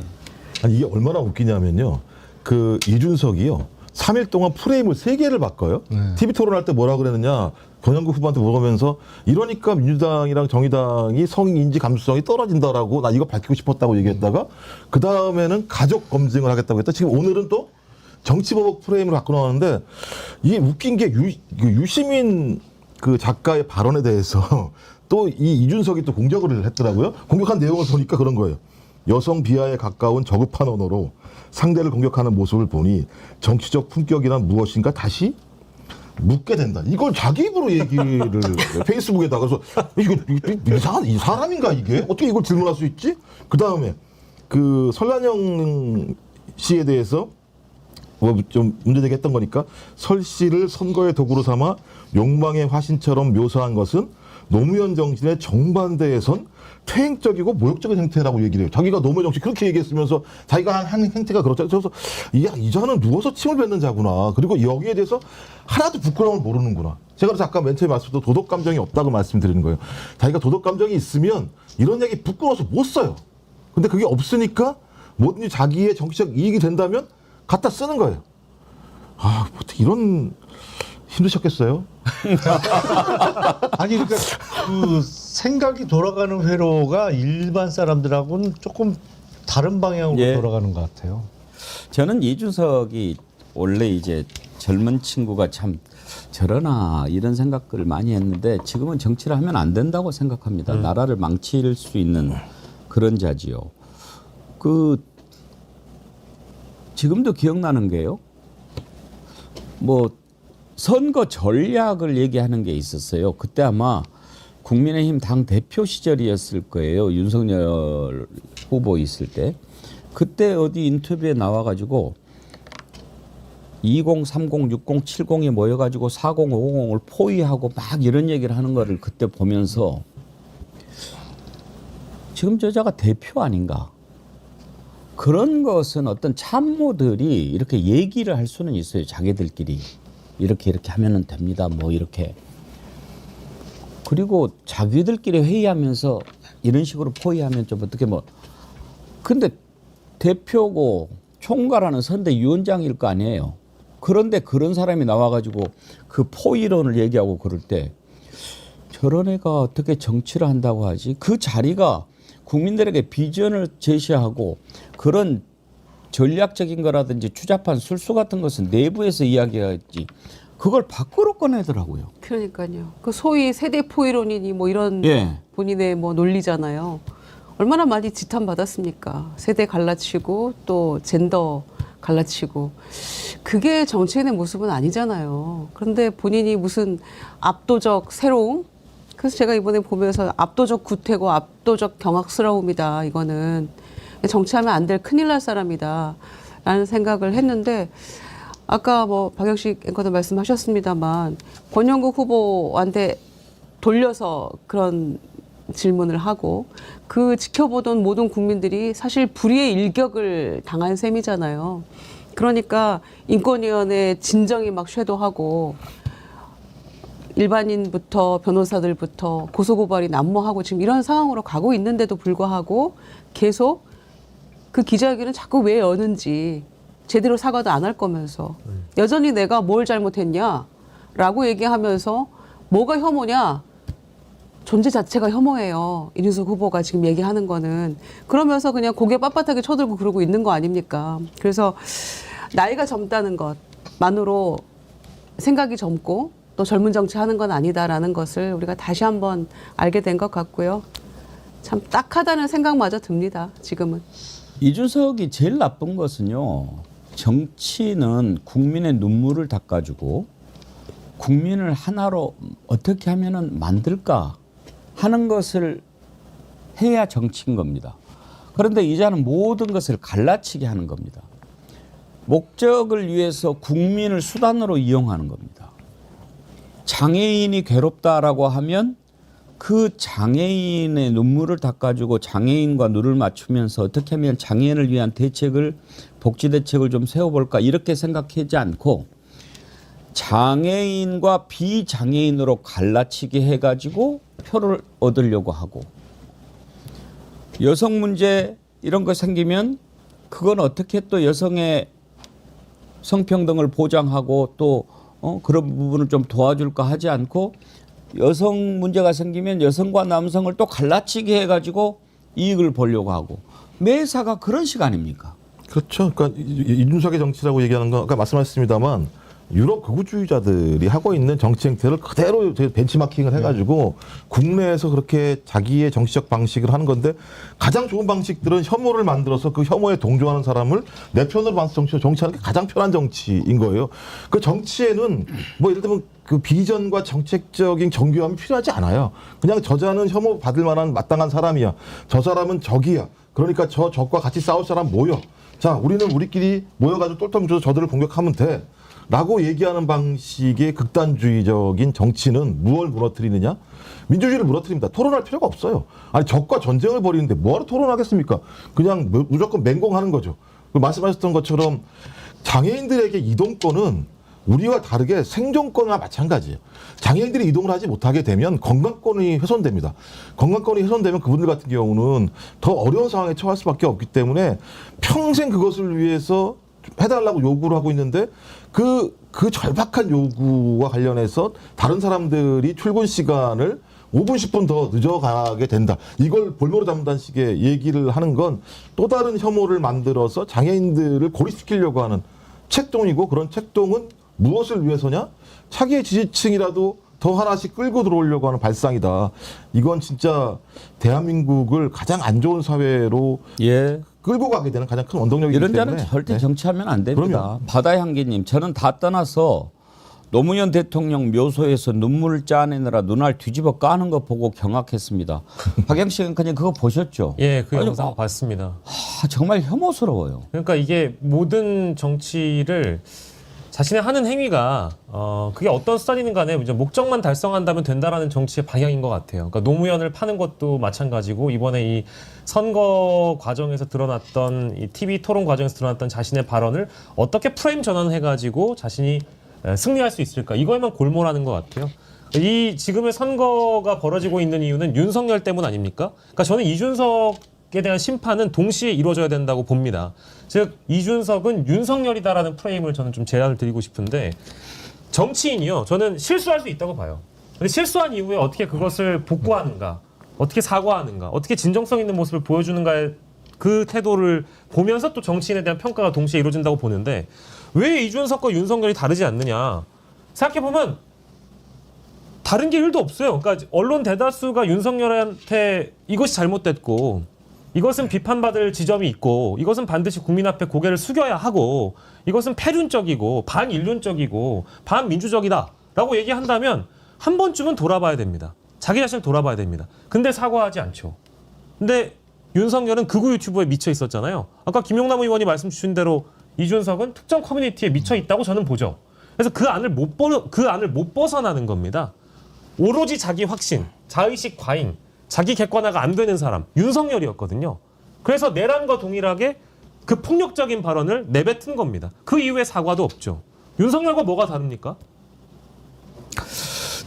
아니 이게 얼마나 웃기냐면요. 그 이준석이요. 3일 동안 프레임을 3개를 바꿔요. TV 토론할 때 뭐라 그랬느냐. 권영국 후보한테 물어보면서 이러니까 민주당이랑 정의당이 성인지 감수성이 떨어진다라고 나 이거 밝히고 싶었다고 얘기했다가 그 다음에는 가족 검증을 하겠다고 했다. 지금 오늘은 또 정치보복 프레임을 갖고 나왔는데 이게 웃긴 게 유시민 그 작가의 발언에 대해서 또 이 이준석이 또 공격을 했더라고요. 공격한 내용을 보니까 그런 거예요. 여성 비하에 가까운 저급한 언어로 상대를 공격하는 모습을 보니 정치적 품격이란 무엇인가 다시 묻게 된다. 이걸 자기 입으로 얘기를 페이스북에다가 그래서 이거 이상한 이 사람인가 이게 어떻게 이걸 질문할 수 있지? 그 다음에 그 설란영 씨에 대해서 뭐 좀 문제되게 했던 거니까 설 씨를 선거의 도구로 삼아 욕망의 화신처럼 묘사한 것은 노무현 정신의 정반대에 선 퇴행적이고 모욕적인 행태라고 얘기를 해요. 자기가 노무현 정신 그렇게 얘기했으면서 자기가 한 행태가 그렇죠. 그래서 이 자는 누워서 침을 뱉는 자구나. 그리고 여기에 대해서 하나도 부끄러움을 모르는구나. 제가 그래서 아까 맨 처음에 말씀드린 도덕 감정이 없다고 말씀드리는 거예요. 자기가 도덕 감정이 있으면 이런 얘기 부끄러워서 못 써요. 근데 그게 없으니까 뭐든지 자기의 정치적 이익이 된다면 갖다 쓰는 거예요. 아, 어떻게 이런 힘드셨겠어요? 아니 그러니까 그 생각이 돌아가는 회로가 일반 사람들하고는 조금 다른 방향으로 예. 돌아가는 것 같아요. 저는 이준석이 원래 이제 젊은 친구가 참 저러나 이런 생각을 많이 했는데 지금은 정치를 하면 안 된다고 생각합니다. 나라를 망칠 수 있는 그런 자지요. 그 지금도 기억나는 게요. 뭐 선거 전략을 얘기하는 게 있었어요. 그때 아마 국민의힘 당 대표 시절이었을 거예요. 윤석열 후보 있을 때. 그때 어디 인터뷰에 나와가지고 20, 30, 60, 70이 모여가지고 40, 50을 포위하고 막 이런 얘기를 하는 거를 그때 보면서 지금 저자가 대표 아닌가. 그런 것은 어떤 참모들이 이렇게 얘기를 할 수는 있어요. 자기들끼리. 이렇게 하면은 됩니다. 뭐 이렇게. 그리고 자기들끼리 회의하면서 이런 식으로 포위하면 좀 어떻게 뭐. 근데 대표고 총괄하는 선대위원장일 거 아니에요. 그런데 그런 사람이 나와가지고 그 포위론을 얘기하고 그럴 때 저런 애가 어떻게 정치를 한다고 하지? 그 자리가 국민들에게 비전을 제시하고 그런 전략적인 거라든지 추잡한 술수 같은 것은 내부에서 이야기하지 그걸 밖으로 꺼내더라고요. 그러니까요. 그 소위 세대 포이론이니 뭐 이런 예. 본인의 뭐 논리잖아요. 얼마나 많이 지탄 받았습니까? 세대 갈라치고 또 젠더 갈라치고 그게 정치인의 모습은 아니잖아요. 그런데 본인이 무슨 압도적 새로움? 그래서 제가 이번에 보면서 압도적 구태고 압도적 경악스러움이다. 이거는 정치하면 안 될 큰일 날 사람이다. 라는 생각을 했는데 아까 뭐 박영식 앵커도 말씀하셨습니다만 권영국 후보한테 돌려서 그런 질문을 하고 그 지켜보던 모든 국민들이 사실 불의의 일격을 당한 셈이잖아요. 그러니까 인권위원회 진정이 막 쇄도하고 일반인부터 변호사들부터 고소고발이 난무하고 지금 이런 상황으로 가고 있는데도 불구하고 계속 그 기자회견은 자꾸 왜 여는지 제대로 사과도 안 할 거면서 여전히 내가 뭘 잘못했냐라고 얘기하면서 뭐가 혐오냐? 존재 자체가 혐오해요. 이준석 후보가 지금 얘기하는 거는. 그러면서 그냥 고개 빳빳하게 쳐들고 그러고 있는 거 아닙니까? 그래서 나이가 젊다는 것만으로 생각이 젊고 또 젊은 정치하는 건 아니다라는 것을 우리가 다시 한번 알게 된 것 같고요. 참 딱하다는 생각마저 듭니다. 지금은. 이준석이 제일 나쁜 것은요. 정치는 국민의 눈물을 닦아주고 국민을 하나로 어떻게 하면은 만들까 하는 것을 해야 정치인 겁니다. 그런데 이제는 모든 것을 갈라치게 하는 겁니다. 목적을 위해서 국민을 수단으로 이용하는 겁니다. 장애인이 괴롭다라고 하면 그 장애인의 눈물을 닦아주고 장애인과 눈을 맞추면서 어떻게 하면 장애인을 위한 대책을 복지 대책을 좀 세워볼까 이렇게 생각하지 않고 장애인과 비장애인으로 갈라치게 해가지고 표를 얻으려고 하고 여성 문제 이런 거 생기면 그건 어떻게 또 여성의 성평등을 보장하고 또 그런 부분을 좀 도와줄까 하지 않고 여성 문제가 생기면 여성과 남성을 또 갈라치게 해가지고 이익을 보려고 하고 매사가 그런 시간입니까? 그렇죠. 그러니까 이준석의 정치라고 얘기하는 건 아까 말씀하셨습니다만 유럽 극우주의자들이 하고 있는 정치 행태를 그대로 벤치마킹을 해가지고 국내에서 그렇게 자기의 정치적 방식을 하는 건데 가장 좋은 방식들은 혐오를 만들어서 그 혐오에 동조하는 사람을 내 편으로 만들어서 정치하는 게 가장 편한 정치인 거예요. 그 정치에는 뭐 예를 들면 그 비전과 정책적인 정교함이 필요하지 않아요. 그냥 저자는 혐오 받을 만한 마땅한 사람이야. 저 사람은 적이야. 그러니까 저 적과 같이 싸울 사람 모여. 자, 우리는 우리끼리 모여가지고 똘똘 뭉쳐서 저들을 공격하면 돼. 라고 얘기하는 방식의 극단주의적인 정치는 무엇을 무너뜨리느냐? 민주주의를 무너뜨립니다. 토론할 필요가 없어요. 아니 적과 전쟁을 벌이는데 뭐하러 토론하겠습니까? 그냥 무조건 맹공하는 거죠. 말씀하셨던 것처럼 장애인들에게 이동권은 우리와 다르게 생존권과 마찬가지예요. 장애인들이 이동을 하지 못하게 되면 건강권이 훼손됩니다. 건강권이 훼손되면 그분들 같은 경우는 더 어려운 상황에 처할 수밖에 없기 때문에 평생 그것을 위해서 해달라고 요구를 하고 있는데 그 절박한 요구와 관련해서 다른 사람들이 출근 시간을 5분, 10분 더 늦어가게 된다. 이걸 볼모로 잡는다는 식의 얘기를 하는 건 또 다른 혐오를 만들어서 장애인들을 고립시키려고 하는 책동이고 그런 책동은 무엇을 위해서냐? 자기의 지지층이라도 더 하나씩 끌고 들어오려고 하는 발상이다. 이건 진짜 대한민국을 가장 안 좋은 사회로 끌고 가게 되는 가장 큰 원동력이기 이런 때문에. 자는 절대 정치하면 안 됩니다. 그럼요. 바다의 한계님, 저는 다 떠나서 노무현 대통령 묘소에서 눈물을 짜내느라 눈알 뒤집어 까는 거 보고 경악했습니다. 박영식 그냥 그거 보셨죠? 예, 그 아니, 영상 봤습니다. 정말 혐오스러워요. 그러니까 이게 모든 정치를 자신의 하는 행위가 그게 어떤 수단이든 간에 이제 목적만 달성한다면 된다라는 정치의 방향인 것 같아요. 그러니까 노무현을 파는 것도 마찬가지고 이번에 이 선거 과정에서 드러났던 이 TV 토론 과정에서 드러났던 자신의 발언을 어떻게 프레임 전환해가지고 자신이 승리할 수 있을까 이거에만 골몰하는 것 같아요. 이 지금의 선거가 벌어지고 있는 이유는 윤석열 때문 아닙니까? 그러니까 저는 이준석에 대한 심판은 동시에 이루어져야 된다고 봅니다. 즉 이준석은 윤석열이다라는 프레임을 저는 좀 제안을 드리고 싶은데 정치인이요. 저는 실수할 수 있다고 봐요. 근데 실수한 이후에 어떻게 그것을 복구하는가, 어떻게 사과하는가, 어떻게 진정성 있는 모습을 보여주는가의 그 태도를 보면서 또 정치인에 대한 평가가 동시에 이루어진다고 보는데 왜 이준석과 윤석열이 다르지 않느냐 생각해보면 다른 게 1도 없어요. 그러니까 언론 대다수가 윤석열한테 이것이 잘못됐고 이것은 비판받을 지점이 있고 이것은 반드시 국민 앞에 고개를 숙여야 하고 이것은 패륜적이고 반인륜적이고 반민주적이다라고 얘기한다면 한 번쯤은 돌아봐야 됩니다. 자기 자신을 돌아봐야 됩니다. 근데 사과하지 않죠. 근데 윤석열은 극우 유튜브에 미쳐 있었잖아요. 아까 김용남 의원이 말씀 주신 대로 이준석은 특정 커뮤니티에 미쳐 있다고 저는 보죠. 그래서 그 안을 못 벗어나는 겁니다. 오로지 자기 확신, 자의식 과잉, 자기 객관화가 안 되는 사람 윤석열이었거든요. 그래서 내란과 동일하게 그 폭력적인 발언을 내뱉은 겁니다. 그 이후에 사과도 없죠. 윤석열과 뭐가 다릅니까?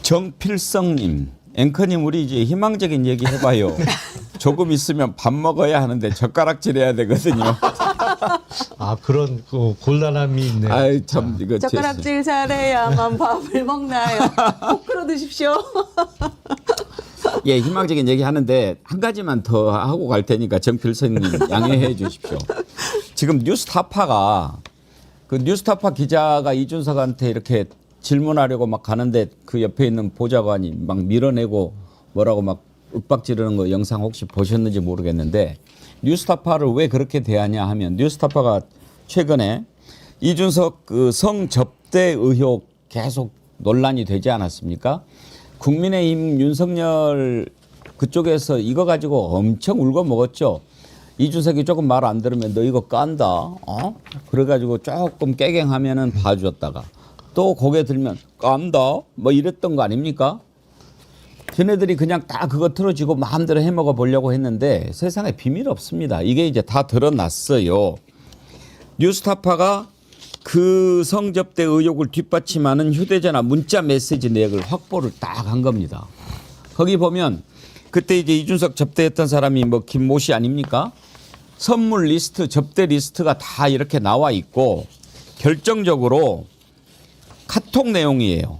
정필성님, 앵커님 우리 이제 희망적인 얘기 해봐요. 조금 있으면 밥 먹어야 하는데 젓가락질해야 되거든요. 아 그런 곤란함이 있네요. 아이 참 이거 젓가락질 잘해야만 밥을 먹나요? 꼭 끌어 드십시오. 예, 희망적인 얘기 하는데 한 가지만 더 하고 갈 테니까 정필성님 양해해 주십시오. 지금 뉴스타파가 그 뉴스타파 기자가 이준석한테 이렇게 질문하려고 막 가는데 그 옆에 있는 보좌관이 막 밀어내고 뭐라고 막 윽박 지르는 거 영상 혹시 보셨는지 모르겠는데 뉴스타파를 왜 그렇게 대하냐 하면 뉴스타파가 최근에 이준석 그 성접대 의혹 계속 논란이 되지 않았습니까? 국민의힘 윤석열 그쪽에서 이거 가지고 엄청 울고 먹었죠. 이준석이 조금 말 안 들으면 너 이거 깐다. 그래가지고 조금 깨갱하면은 봐주었다가 또 고개 들면 깐다. 뭐 이랬던 거 아닙니까? 걔네들이 그냥 다 그거 틀어지고 마음대로 해먹어 보려고 했는데 세상에 비밀 없습니다. 이게 이제 다 드러났어요. 뉴스타파가 그 성접대 의혹을 뒷받침하는 휴대전화 문자 메시지 내역을 확보를 딱 한 겁니다. 거기 보면 그때 이제 이준석 접대했던 사람이 뭐 김모 씨 아닙니까? 선물 리스트, 접대 리스트가 다 이렇게 나와 있고 결정적으로 카톡 내용이에요.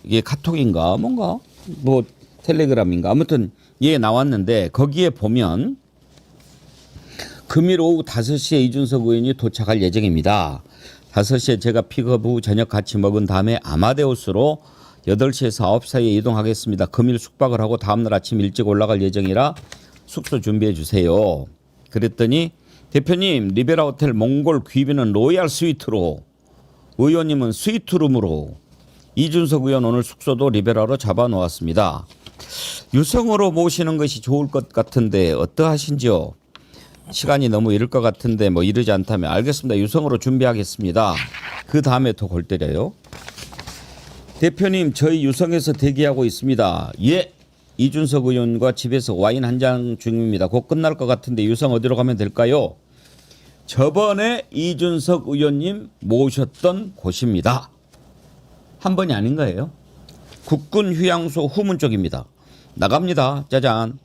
이게 카톡인가 뭔가 뭐 텔레그램인가 아무튼 이게 나왔는데 거기에 보면 금일 오후 5시에 이준석 의원이 도착할 예정입니다. 5시에 제가 픽업 후 저녁 같이 먹은 다음에 아마데우스로 8시에서 9시 사이에 이동하겠습니다. 금일 숙박을 하고 다음날 아침 일찍 올라갈 예정이라 숙소 준비해 주세요. 그랬더니 대표님 리베라 호텔 몽골 귀비는 로얄 스위트로 의원님은 스위트룸으로 이준석 의원 오늘 숙소도 리베라로 잡아놓았습니다. 유성으로 모시는 것이 좋을 것 같은데 어떠하신지요? 시간이 너무 이를 것 같은데 뭐 이르지 않다면 알겠습니다. 유성으로 준비하겠습니다. 그 다음에 더 골 때려요. 대표님 저희 유성에서 대기하고 있습니다. 예. 이준석 의원과 집에서 와인 한 잔 중입니다. 곧 끝날 것 같은데 유성 어디로 가면 될까요? 저번에 이준석 의원님 모셨던 곳입니다. 한 번이 아닌 거예요. 국군 휴양소 후문 쪽입니다. 나갑니다. 짜잔.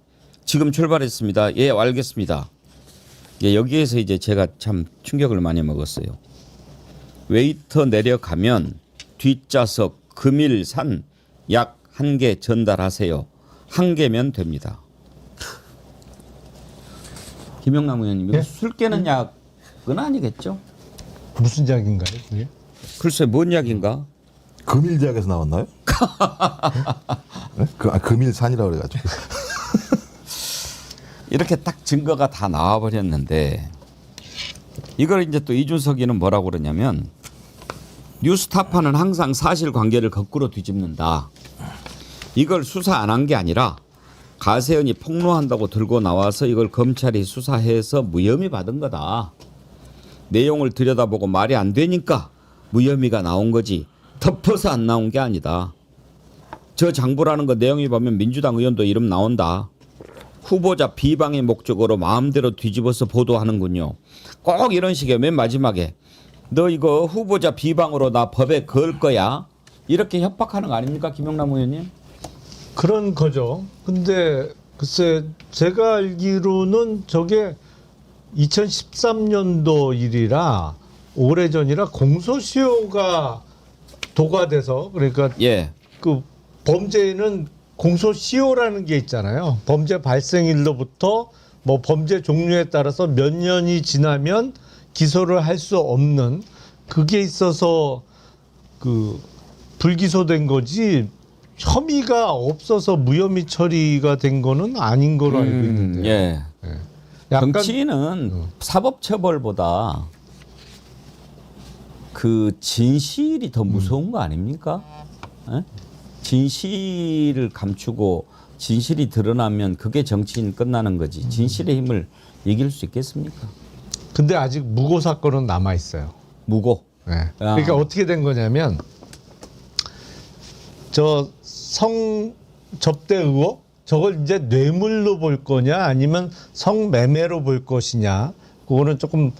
지금 출발했습니다. 예, 알겠습니다. 예, 여기에서 이제 제가 참 충격을 많이 먹었어요. 웨이터 내려가면 뒷좌석 금일산 약 1개 전달하세요. 1개면 됩니다. 김영남 의원님, 이거 예? 술 깨는 약은 아니겠죠? 무슨 약인가요? 그게? 글쎄 뭔 약인가? 금일대학에서 나왔나요? 네? 금일산이라고 그래가지고. 이렇게 딱 증거가 다 나와버렸는데 이걸 이제 또 이준석이는 뭐라고 그러냐면 뉴스타파는 항상 사실관계를 거꾸로 뒤집는다. 이걸 수사 안 한 게 아니라 가세현이 폭로한다고 들고 나와서 이걸 검찰이 수사해서 무혐의 받은 거다. 내용을 들여다보고 말이 안 되니까 무혐의가 나온 거지 덮어서 안 나온 게 아니다. 저 장부라는 거 내용이 보면 민주당 의원도 이름 나온다. 후보자 비방의 목적으로 마음대로 뒤집어서 보도하는군요. 꼭 이런 식의 맨 마지막에 너 이거 후보자 비방으로 나 법에 걸 거야. 이렇게 협박하는 거 아닙니까 김영남 의원님? 그런 거죠. 근데 글쎄 제가 알기로는 저게 2013년도 일이라 오래전이라 공소시효가 도과돼서 그러니까 예. 그 범죄는 공소시효라는 게 있잖아요. 범죄 발생일로부터 뭐 범죄 종류에 따라서 몇 년이 지나면 기소를 할 수 없는 그게 있어서 그 불기소된 거지 혐의가 없어서 무혐의 처리가 된 거는 아닌 걸로 알고 있는데. 예. 약간 정치인은 사법처벌보다 그 진실이 더 무서운 거 아닙니까? 예? 진실을 감추고 진실이 드러나면 그게 정치인 끝나는 거지. 진실의 힘을 이길 수 있겠습니까? 근데 아직 무고 사건은 남아 있어요. 무고. 네. 그러니까 어떻게 된 거냐면 저 성 접대 의혹 저걸 이제 뇌물로 볼 거냐 아니면 성매매로 볼 것이냐 그거는 조금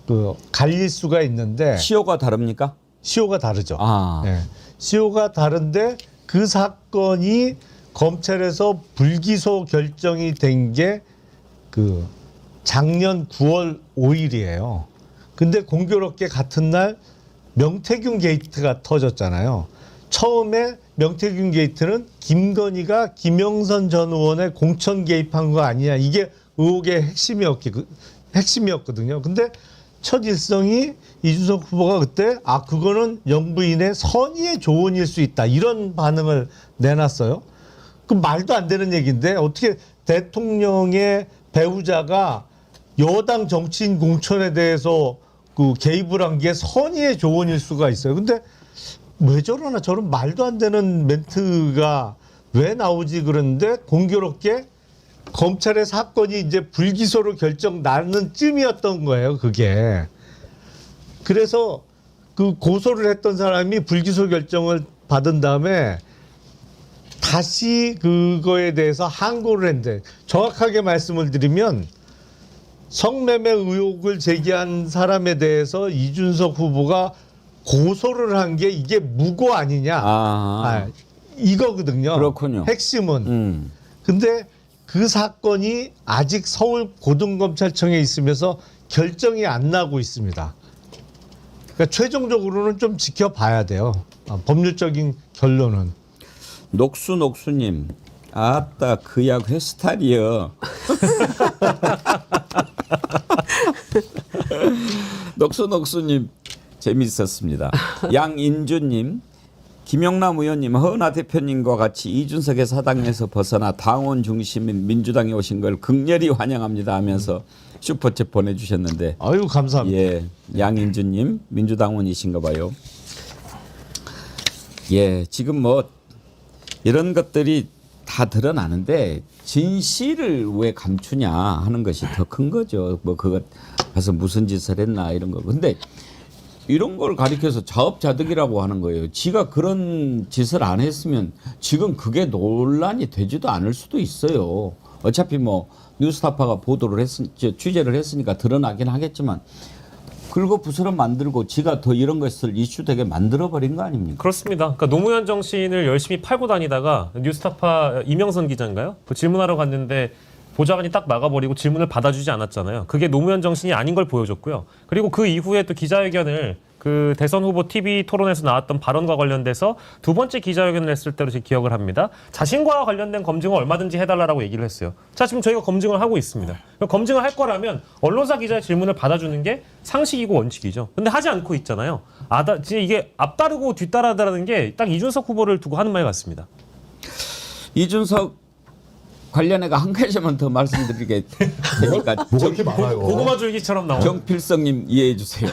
그 갈릴 수가 있는데 시효가 다릅니까? 시효가 다르죠. 아. 예. 시효가 다른데 그 사건이 검찰에서 불기소 결정이 된 게 그 작년 9월 5일이에요. 근데 공교롭게 같은 날 명태균 게이트가 터졌잖아요. 처음에 명태균 게이트는 김건희가 김영선 전 의원의 공천 개입한 거 아니냐 이게 의혹의 핵심이었거든요. 근데 첫 일성이 이준석 후보가 그때 그거는 영부인의 선의의 조언일 수 있다 이런 반응을 내놨어요. 그 말도 안 되는 얘기인데 어떻게 대통령의 배우자가 여당 정치인 공천에 대해서 그 개입을 한 게 선의의 조언일 수가 있어요. 근데 왜 저러나 저런 말도 안 되는 멘트가 왜 나오지 그러는데 공교롭게 검찰의 사건이 이제 불기소로 결정 나는 쯤이었던 거예요, 그게. 그래서 그 고소를 했던 사람이 불기소 결정을 받은 다음에 다시 그거에 대해서 항고를 했는데 정확하게 말씀을 드리면 성매매 의혹을 제기한 사람에 대해서 이준석 후보가 고소를 한 게 이게 무고 아니냐. 이거거든요. 그렇군요. 핵심은. 근데 그 사건이 아직 서울 고등검찰청에 있으면서 결정이 안 나고 있습니다. 그러니까 최종적으로는 좀 지켜봐야 돼요. 법률적인 결론은. 녹수님, 아따 그 약 회스탈이여. 녹수님 재미있었습니다. 양인주님, 김영남 의원님, 허은하 대표님과 같이 이준석의 사당에서 벗어나 당원 중심인 민주당에 오신 걸 극렬히 환영합니다 하면서 슈퍼챗 보내주셨는데, 아유 감사합니다. 예, 양인주님 민주당원이신가 봐요. 예, 지금 뭐 이런 것들이 다 드러나는데 진실을 왜 감추냐 하는 것이 더 큰 거죠. 뭐 그거 가서 무슨 짓을 했나 이런 거. 근데 이런 걸 가리켜서 자업자득이라고 하는 거예요. 지가 그런 짓을 안 했으면 지금 그게 논란이 되지도 않을 수도 있어요. 어차피 뭐 뉴스타파가 보도를 취재를 했으니까 드러나긴 하겠지만 긁어부스럼 만들고 지가 더 이런 것을 이슈되게 만들어버린 거 아닙니까? 그렇습니다. 그러니까 노무현 정신을 열심히 팔고 다니다가 뉴스타파 이명선 기자인가요? 그 질문하러 갔는데 보좌관이 딱 막아버리고 질문을 받아주지 않았잖아요. 그게 노무현 정신이 아닌 걸 보여줬고요. 그리고 그 이후에 또 기자회견을 그 대선 후보 TV 토론에서 나왔던 발언과 관련돼서 두 번째 기자회견을 했을 때로 제 기억을 합니다. 자신과 관련된 검증을 얼마든지 해달라고 얘기를 했어요. 자, 지금 저희가 검증을 하고 있습니다. 검증을 할 거라면 언론사 기자의 질문을 받아주는 게 상식이고 원칙이죠. 근데 하지 않고 있잖아요. 진짜 이게 앞다르고 뒤따라다라는 게 딱 이준석 후보를 두고 하는 말 같습니다. 이준석 관련해가 한 가지만 더 말씀드리게 되니까 뭐가 이렇게 많아요. 고구마 줄기처럼 나오는. 정필성님 이해해 주세요.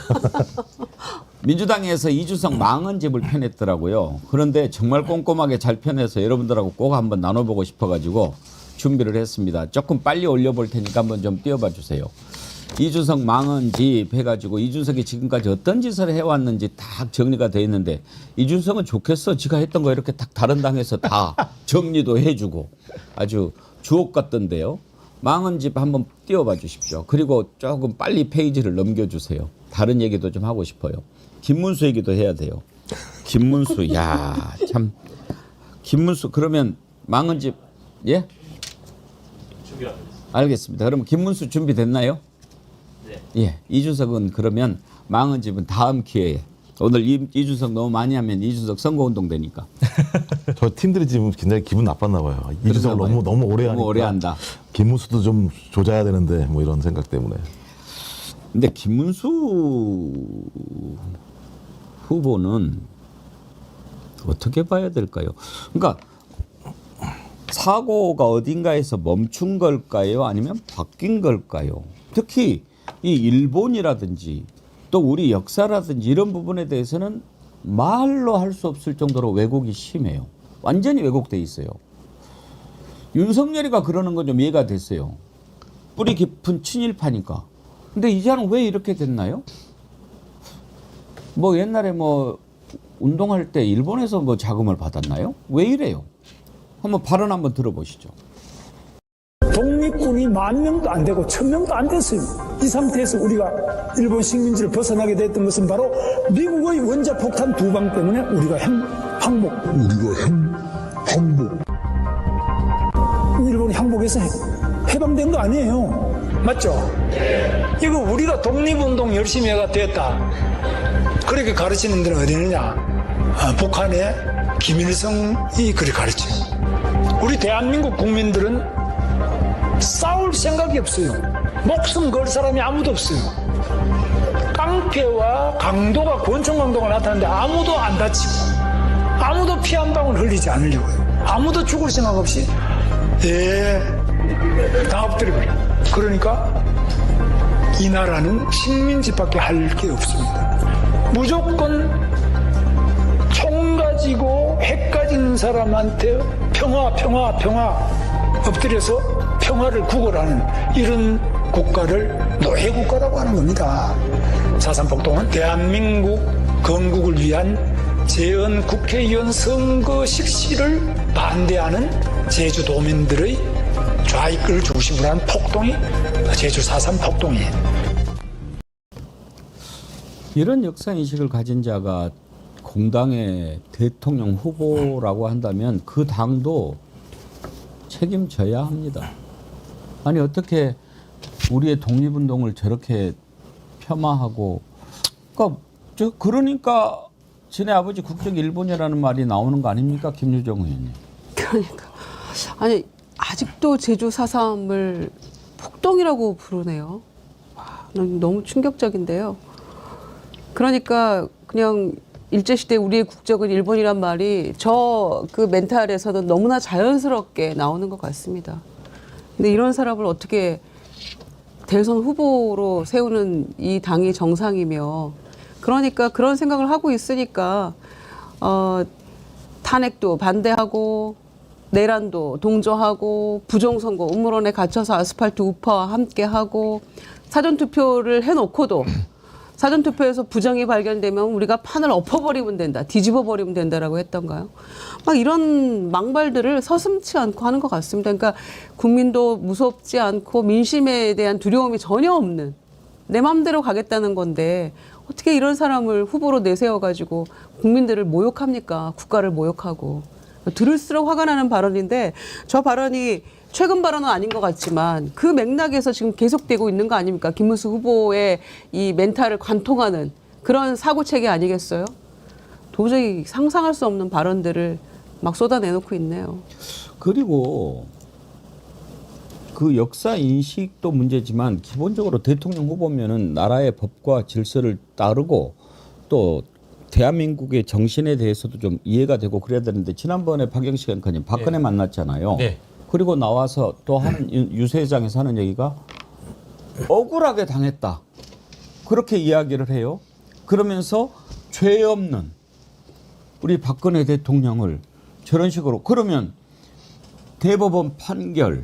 민주당에서 이준석 망한 집을 펴냈더라고요. 그런데 정말 꼼꼼하게 잘 펴내서 여러분들하고 꼭 한번 나눠보고 싶어가지고 준비를 했습니다. 조금 빨리 올려볼 테니까 한번 좀 띄워봐 주세요. 이준석 망한 집 해가지고 이준석이 지금까지 어떤 짓을 해왔는지 다 정리가 돼 있는데 이준석은 좋겠어. 지가 했던 거 이렇게 딱 다른 당에서 다 정리도 해주고 아주 주옥 같던데요. 망한 집 한번 띄워봐 주십시오. 그리고 조금 빨리 페이지를 넘겨주세요. 다른 얘기도 좀 하고 싶어요. 김문수 얘기도 해야 돼요. 김문수, 야, 참. 김문수, 그러면 망한 집, 예? 알겠습니다. 그럼 김문수 준비됐나요? 네. 예. 이준석은 그러면 망한 집은 다음 기회에. 오늘 이준석 너무 많이 하면 이준석 선거운동 되니까. 저 팀들이 지금 굉장히 기분 나빴나 봐요. 이준석 너무 오래 하니까. 너무 오래 한다. 김문수도 좀 조져야 되는데 뭐 이런 생각 때문에. 근데 김문수 후보는 어떻게 봐야 될까요? 그러니까 사고가 어딘가에서 멈춘 걸까요? 아니면 바뀐 걸까요? 특히 이 일본이라든지 또 우리 역사라든지 이런 부분에 대해서는 말로 할 수 없을 정도로 왜곡이 심해요. 완전히 왜곡돼 있어요. 윤석열이가 그러는 건 좀 이해가 됐어요. 뿌리 깊은 친일파니까. 근데 이제는 왜 이렇게 됐나요? 뭐 옛날에 뭐 운동할 때 일본에서 뭐 자금을 받았나요? 왜 이래요? 한번 발언 한번 들어보시죠. 독립군이 10,000명도 안 되고 1,000명도 안 됐어요. 이 상태에서 우리가 일본 식민지를 벗어나게 됐던 것은 바로 미국의 원자폭탄 2방 때문에 우리가 항복. 일본이 항복해서 해방된 거 아니에요. 맞죠? 이거 우리가 독립운동 열심히 해가 됐다. 그렇게 가르치는 데는 어디 있느냐? 북한의 김일성이 그렇게 가르쳐요. 우리 대한민국 국민들은 싸울 생각이 없어요. 목숨 걸 사람이 아무도 없어요. 깡패와 강도가 권총 강도가 나타나는데 아무도 안 다치고 아무도 피 한 방울 흘리지 않으려고요. 아무도 죽을 생각 없이 다 엎드려버려. 그러니까 이 나라는 식민지밖에 할 게 없습니다. 무조건 총 가지고 핵 가진 사람한테 평화 엎드려서 평화를 구걸하는 이런 국가를 노예국가라고 하는 겁니다. 4.3 폭동은 대한민국 건국을 위한 재헌 국회의원 선거 실시를 반대하는 제주도민들의 좌익을 중심으로 한 폭동이 제주 4.3 폭동이에요. 이런 역사 인식을 가진 자가 공당의 대통령 후보라고 한다면 그 당도 책임져야 합니다. 아니 어떻게 우리의 독립운동을 저렇게 폄하하고 그러니까 지네 아버지 국적이 일본이라는 말이 나오는 거 아닙니까, 김유정 의원님? 그러니까 아니 아직도 제주 4.3을 폭동이라고 부르네요. 와, 너무 충격적인데요. 그러니까 그냥 일제시대 우리의 국적은 일본이란 말이 저 그 멘탈에서는 너무나 자연스럽게 나오는 것 같습니다. 근데 이런 사람을 어떻게 대선 후보로 세우는 이 당이 정상이며 그러니까 그런 생각을 하고 있으니까 탄핵도 반대하고 내란도 동조하고 부정선거 음모론에 갇혀서 아스팔트 우파와 함께하고 사전투표를 해놓고도 사전투표에서 부정이 발견되면 우리가 판을 엎어버리면 된다, 뒤집어버리면 된다라고 했던가요? 막 이런 망발들을 서슴지 않고 하는 것 같습니다. 그러니까 국민도 무섭지 않고 민심에 대한 두려움이 전혀 없는 내 마음대로 가겠다는 건데 어떻게 이런 사람을 후보로 내세워가지고 국민들을 모욕합니까? 국가를 모욕하고. 들을수록 화가 나는 발언인데 저 발언이 최근 발언은 아닌 것 같지만 그 맥락에서 지금 계속되고 있는 거 아닙니까? 김문수 후보의 이 멘탈을 관통하는 그런 사고체계 아니겠어요? 도저히 상상할 수 없는 발언들을 막 쏟아내놓고 있네요. 그리고 그 역사 인식도 문제지만 기본적으로 대통령 후보면은 나라의 법과 질서를 따르고 또 대한민국의 정신에 대해서도 좀 이해가 되고 그래야 되는데 지난번에 박영식 앵커님 박근혜 만났잖아요. 네. 그리고 나와서 또 하는 유세장에서 하는 얘기가 억울하게 당했다. 그렇게 이야기를 해요. 그러면서 죄 없는 우리 박근혜 대통령을 저런 식으로 그러면 대법원 판결,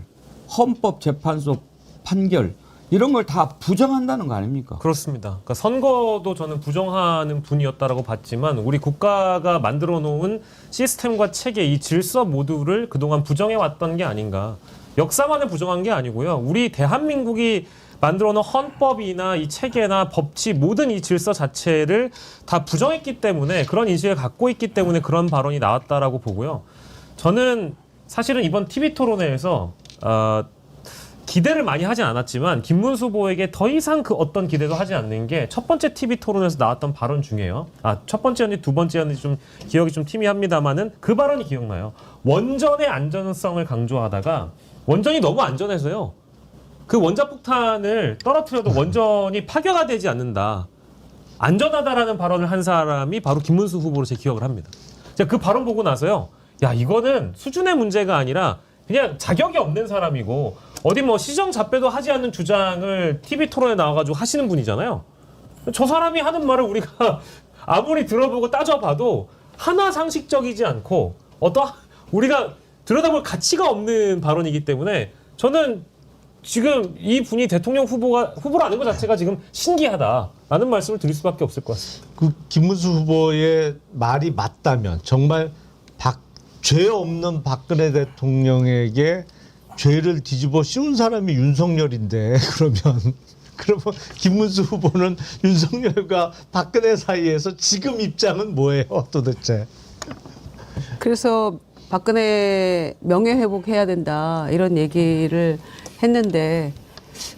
헌법재판소 판결 이런 걸 다 부정한다는 거 아닙니까? 그렇습니다. 그러니까 선거도 저는 부정하는 분이었다라고 봤지만 우리 국가가 만들어 놓은 시스템과 체계, 이 질서 모두를 그동안 부정해 왔던 게 아닌가. 역사만을 부정한 게 아니고요. 우리 대한민국이 만들어 놓은 헌법이나 이 체계나 법치 모든 이 질서 자체를 다 부정했기 때문에 그런 인식을 갖고 있기 때문에 그런 발언이 나왔다라고 보고요. 저는 사실은 이번 TV 토론회에서 기대를 많이 하진 않았지만 김문수 후보에게 더 이상 그 어떤 기대도 하지 않는 게 첫 번째 TV 토론에서 나왔던 발언 중에요. 첫 번째였는지 두 번째였는지 좀 기억이 좀 희미합니다만은 그 발언이 기억나요. 원전의 안전성을 강조하다가 원전이 너무 안전해서요. 그 원자폭탄을 떨어뜨려도 원전이 파괴가 되지 않는다. 안전하다라는 발언을 한 사람이 바로 김문수 후보로 제 기억을 합니다. 제가 그 발언 보고 나서요. 야, 이거는 수준의 문제가 아니라 그냥 자격이 없는 사람이고 어디 뭐 시정잡배도 하지 않는 주장을 TV 토론에 나와가지고 하시는 분이잖아요. 저 사람이 하는 말을 우리가 아무리 들어보고 따져봐도 하나 상식적이지 않고 우리가 들여다볼 가치가 없는 발언이기 때문에 저는 지금 이 분이 대통령 후보라는 것 자체가 지금 신기하다라는 말씀을 드릴 수밖에 없을 것 같습니다. 그 김문수 후보의 말이 맞다면 정말 죄 없는 박근혜 대통령에게 죄를 뒤집어 씌운 사람이 윤석열인데 그러면 김문수 후보는 윤석열과 박근혜 사이에서 지금 입장은 뭐예요, 도대체? 그래서 박근혜 명예회복해야 된다 이런 얘기를 했는데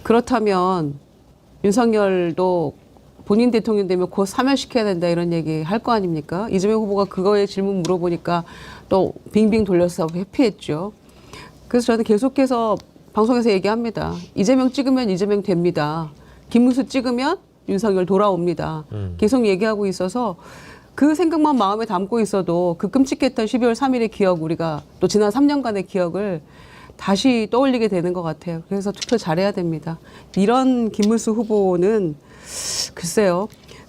그렇다면 윤석열도 본인 대통령 되면 곧 사면시켜야 된다 이런 얘기 할 거 아닙니까? 이재명 후보가 그거에 질문 물어보니까 또 빙빙 돌려서 회피했죠. 그래서 저는 계속해서 방송에서 얘기합니다. 이재명 찍으면 이재명 됩니다. 김문수 찍으면 윤석열 돌아옵니다. 계속 얘기하고 있어서 그 생각만 마음에 담고 있어도 그 끔찍했던 12월 3일의 기억 우리가 또 지난 3년간의 기억을 다시 떠올리게 되는 것 같아요. 그래서 투표 잘해야 됩니다. 이런 김문수 후보는 글쎄요.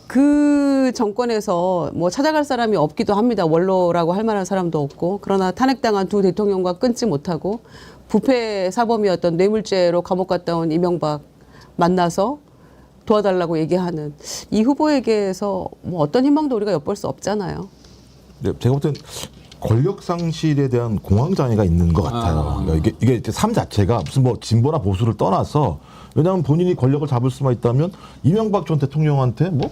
그 정권에서 뭐 찾아갈 사람이 없기도 합니다. 원로라고 할 만한 사람도 없고. 그러나 탄핵당한 두 대통령과 끊지 못하고 부패 사범이었던 뇌물죄로 감옥 갔다 온 이명박 만나서 도와달라고 얘기하는 이 후보에게서 뭐 어떤 희망도 우리가 엿볼 수 없잖아요. 네, 제가 볼 땐 권력 상실에 대한 공황장애가 있는 것 같아요. 그러니까 이게 삶 자체가 무슨 뭐 진보나 보수를 떠나서 왜냐하면 본인이 권력을 잡을 수만 있다면 이명박 전 대통령한테 뭐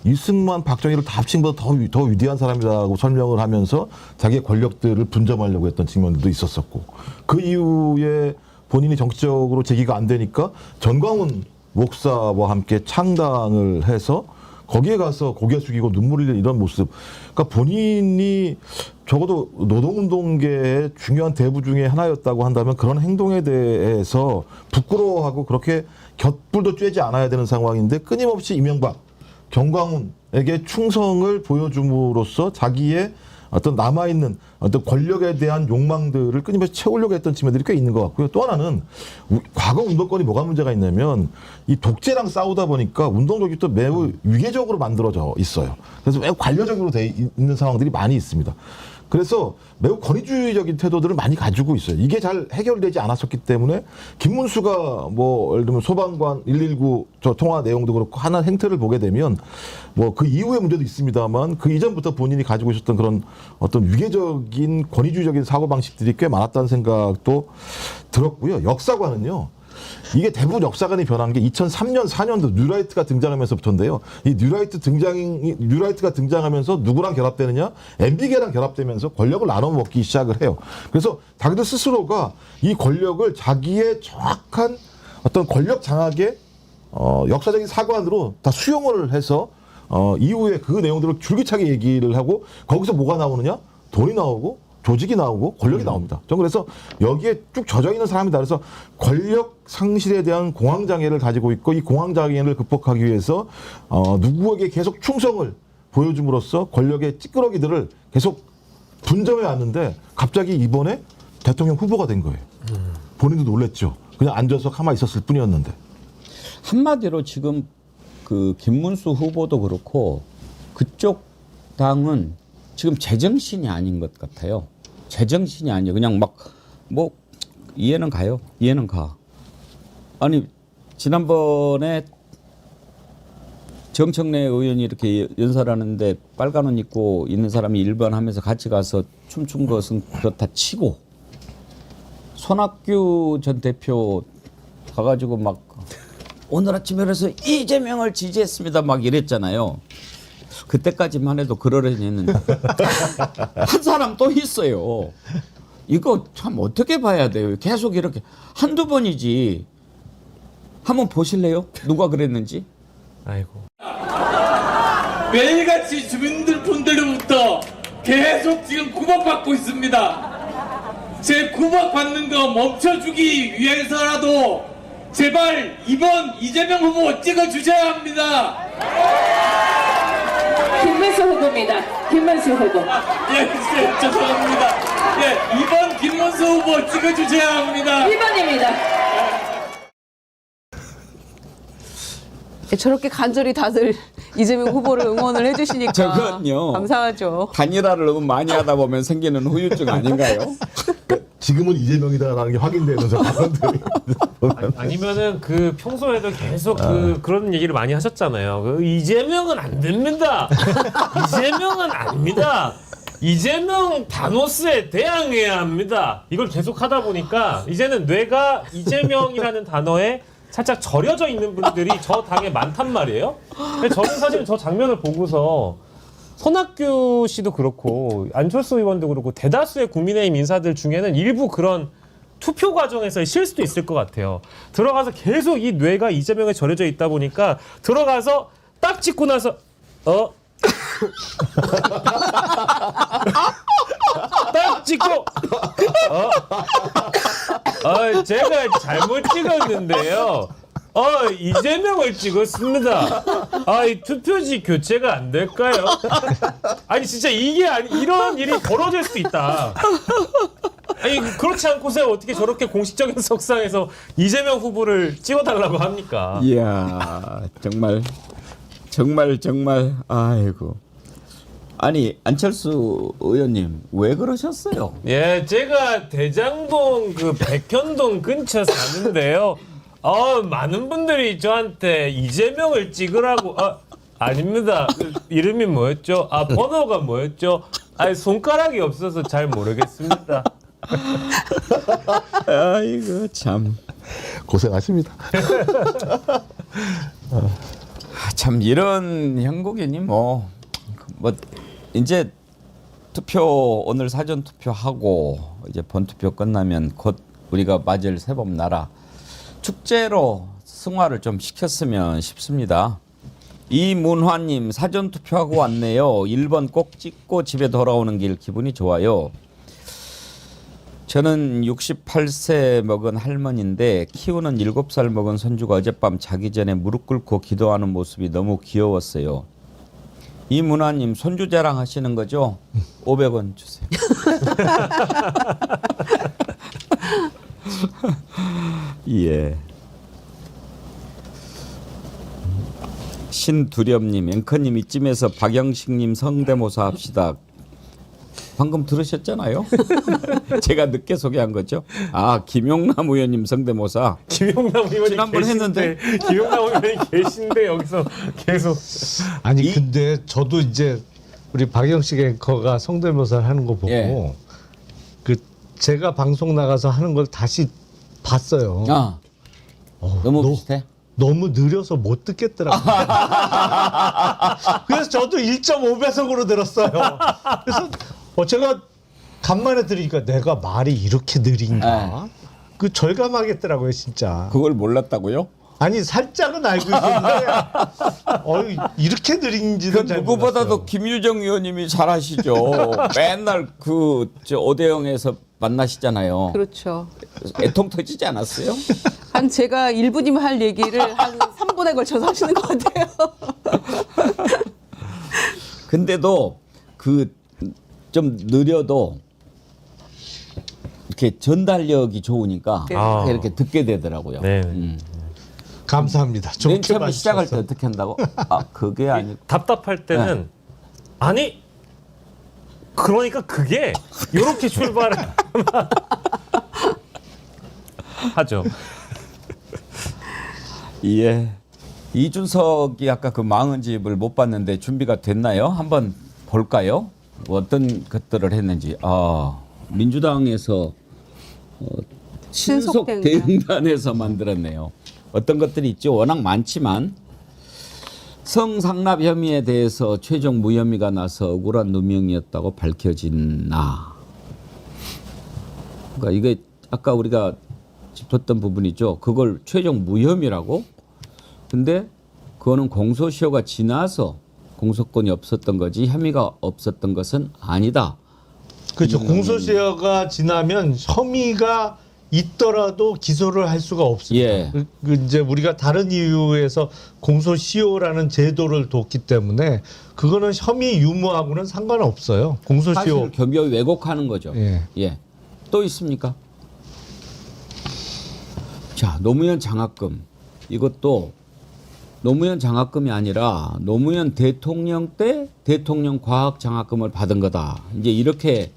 이승만, 박정희를 다 합친 것보다 더 위대한 사람이라고 설명을 하면서 자기의 권력들을 분점하려고 했던 측면도 있었었고 그 이후에 본인이 정치적으로 재기가 안 되니까 전광훈 목사와 함께 창당을 해서 거기에 가서 고개 숙이고 눈물 흘리는 이런 모습. 그러니까 본인이 적어도 노동운동계의 중요한 대부 중에 하나였다고 한다면 그런 행동에 대해서 부끄러워하고 그렇게 곁불도 쬐지 않아야 되는 상황인데 끊임없이 이명박, 정광훈에게 충성을 보여줌으로써 자기의 어떤 남아있는 어떤 권력에 대한 욕망들을 끊임없이 채우려고 했던 측면들이 꽤 있는 것 같고요. 또 하나는 과거 운동권이 뭐가 문제가 있냐면 이 독재랑 싸우다 보니까 운동적이 또 매우 위계적으로 만들어져 있어요. 그래서 매우 관료적으로 돼 있는 상황들이 많이 있습니다. 그래서 매우 권위주의적인 태도들을 많이 가지고 있어요. 이게 잘 해결되지 않았었기 때문에 김문수가 뭐 예를 들면 소방관 119 저 통화 내용도 그렇고 하나 행태를 보게 되면 뭐 그 이후의 문제도 있습니다만 그 이전부터 본인이 가지고 있었던 그런 어떤 위계적인 권위주의적인 사고방식들이 꽤 많았다는 생각도 들었고요. 역사관은요. 이게 대부분 역사관이 변한 게 2003년, 4년도 뉴라이트가 등장하면서부터인데요. 이 뉴라이트가 등장하면서 누구랑 결합되느냐? MB계랑 결합되면서 권력을 나눠 먹기 시작을 해요. 그래서 자기들 스스로가 이 권력을 자기의 정확한 어떤 권력 장악의 역사적인 사관으로 다 수용을 해서 이후에 그 내용들을 줄기차게 얘기를 하고 거기서 뭐가 나오느냐? 돈이 나오고 조직이 나오고 권력이 나옵니다. 전 그래서 여기에 쭉 젖어 있는 사람이다. 그래서 권력 상실에 대한 공황장애를 가지고 있고 이 공황장애를 극복하기 위해서 누구에게 계속 충성을 보여줌으로써 권력의 찌끄러기들을 계속 분점해 왔는데 갑자기 이번에 대통령 후보가 된 거예요. 본인도 놀랬죠. 그냥 앉아서 가만히 있었을 뿐이었는데. 한마디로 지금 그 김문수 후보도 그렇고 그쪽 당은 지금 제정신이 아닌 것 같아요. 제정신이 아니에요. 그냥 막 뭐 이해는 가요. 이해는 가. 아니 지난번에 정청래 의원이 이렇게 연설하는데 빨간 옷 입고 있는 사람이 1번 하면서 같이 가서 춤춘 것은 그렇다 치고 손학규 전 대표 가가지고 막 오늘 아침에 그래서 이재명을 지지했습니다 막 이랬잖아요. 그때까지만 해도 그러려니 했는데 한 사람 또 있어요. 이거 참 어떻게 봐야 돼요. 계속 이렇게 한두 번이지. 한번 보실래요? 누가 그랬는지? 아이고. 매일같이 주민들 분들로부터 계속 지금 구박받고 있습니다. 제 구박받는 거 멈춰주기 위해서라도 제발 이번 이재명 후보 찍어주셔야 합니다. 김문수 후보입니다. 김문수 후보. 예, 죄송합니다. 예, 이번 김문수 후보 찍어주셔야 합니다. 1번입니다. 저렇게 간절히 다들 이재명 후보를 응원을 해주시니까 저건요. 감사하죠. 단일화를 너무 많이 하다 보면 생기는 후유증 아닌가요? 지금은 이재명이다라는 게 확인되면서 발언들이 아니면은 그 평소에도 계속 그런 얘기를 많이 하셨잖아요. 그 이재명은 안 됩니다. 이재명은 아닙니다. 이재명 다노스에 대항해야 합니다. 이걸 계속 하다 보니까 이제는 뇌가 이재명이라는 단어에 살짝 절여져 있는 분들이 저 당에 많단 말이에요. 근데 저는 사실 저 장면을 보고서 손학규 씨도 그렇고 안철수 의원도 그렇고 대다수의 국민의힘 인사들 중에는 일부 그런 투표 과정에서의 실수도 있을 것 같아요. 들어가서 계속 이 뇌가 이재명에 절여져 있다 보니까 들어가서 딱 찍고 나서 딱 찍고 제가 잘못 찍었는데요. 이재명을 찍었습니다. 이 투표지 교체가 안 될까요? 아니 진짜 이게 이런 일이 벌어질 수 있다. 아니 그렇지 않고서 어떻게 저렇게 공식적인 석상에서 이재명 후보를 찍어달라고 합니까? 이야 정말 아이고. 아니 안철수 의원님 왜 그러셨어요? 예, 제가 대장동 그 백현동 근처 사는데요. 많은 분들이 저한테 이재명을 찍으라고. 아닙니다. 이름이 뭐였죠? 번호가 뭐였죠? 손가락이 없어서 잘 모르겠습니다. 아이고 참. 고생하십니다. 참 이런 형국이니 뭐 이제 투표 오늘 사전 투표하고 이제 본투표 끝나면 곧 우리가 맞을 새봄나라 축제로 승화를 좀 시켰으면 싶습니다. 이문화님 사전 투표하고 왔네요. 1번 꼭 찍고 집에 돌아오는 길 기분이 좋아요. 저는 68세 먹은 할머니인데 키우는 7살 먹은 손주가 어젯밤 자기 전에 무릎 꿇고 기도하는 모습이 너무 귀여웠어요. 이문화님 손주 자랑 하시는 거죠? 500원 주세요. 예. 신두렵님, 앵커님 이쯤에서 박영식님 성대모사 합시다. 방금 들으셨잖아요. 제가 늦게 소개한 거죠. 김용남 의원님 성대모사. 김용남 의원이 지난번 했는데. 김용남 의원이 계신데 여기서 계속. 아니 근데 저도 이제 우리 박영식 앵커가 성대모사를 하는 거 보고 예. 그 제가 방송 나가서 하는 걸 다시 봤어요. 너무 비슷해? 너무 느려서 못 듣겠더라고요. 그래서 저도 1.5배속으로 들었어요. 그래서 제가 간만에 들으니까 내가 말이 이렇게 느린가? 그 절감하겠더라고요, 진짜. 그걸 몰랐다고요? 아니 살짝은 알고 있었는데 이렇게 느린지는 잘 누구보다도 몰랐어요. 김유정 의원님이 잘하시죠. 맨날 오대영에서 만나시잖아요. 그렇죠. 애통 터지지 않았어요? 한 제가 1분이면 할 얘기를 한 3분에 걸쳐서 하시는 것 같아요. 근데도 좀 느려도 이렇게 전달력이 좋으니까 네. 이렇게 듣게 되더라고요. 네. 감사합니다. 맨 좋게 처음에 시작할 때 봐주셔서. 어떻게 한다고? 그게 아니고. 답답할 때는 아니 그러니까 그게 이렇게 출발을 하죠. 예. 이준석이 아까 그 망한 집을 못 봤는데 준비가 됐나요? 한번 볼까요? 어떤 것들을 했는지. 민주당에서 신속 신속대응단. 대응단에서 만들었네요. 어떤 것들이 있죠. 워낙 많지만 성상납 혐의에 대해서 최종 무혐의가 나서 억울한 누명이었다고 밝혀진 나. 그러니까 이게 아까 우리가 짚었던 부분이죠. 그걸 최종 무혐의라고? 근데 그거는 공소시효가 지나서 공소권이 없었던 거지 혐의가 없었던 것은 아니다. 그렇죠. 공소시효가 지나면 혐의가 있더라도 기소를 할 수가 없습니다. 예. 이제 우리가 다른 이유에서 공소시효라는 제도를 뒀기 때문에 그거는 혐의 유무하고는 상관없어요. 공소시효. 사실을 교묘히 왜곡하는 거죠. 예. 또 있습니까? 자, 노무현 장학금. 이것도 노무현 장학금이 아니라 노무현 대통령 때 대통령 과학 장학금을 받은 거다. 이제 이렇게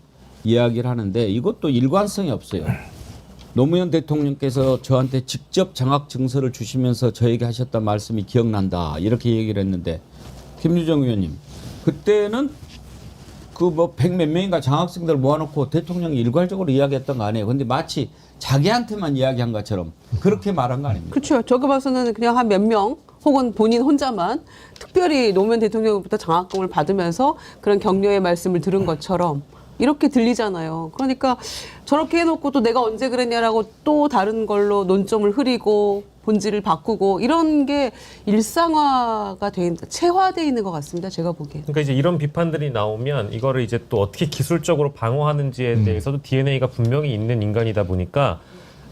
이야기를 하는데 이것도 일관성이 없어요. 노무현 대통령께서 저한테 직접 장학 증서를 주시면서 저에게 하셨던 말씀이 기억난다. 이렇게 얘기를 했는데 김유정 의원님 그때는 그 뭐 100몇 명인가 장학생들 모아놓고 대통령이 일괄적으로 이야기했던 거 아니에요. 근데 마치 자기한테만 이야기한 것처럼 그렇게 말한 거 아닙니까? 그렇죠. 저거 봐서는 그냥 한 몇 명 혹은 본인 혼자만 특별히 노무현 대통령으로부터 장학금을 받으면서 그런 격려의 말씀을 들은 것처럼 이렇게 들리잖아요. 그러니까 저렇게 해놓고 또 내가 언제 그랬냐라고 또 다른 걸로 논점을 흐리고 본질을 바꾸고 이런 게 일상화가 돼 있는, 체화돼 있는 것 같습니다. 제가 보기엔. 그러니까 이제 이런 비판들이 나오면 이거를 이제 또 어떻게 기술적으로 방어하는지에 대해서도 DNA가 분명히 있는 인간이다 보니까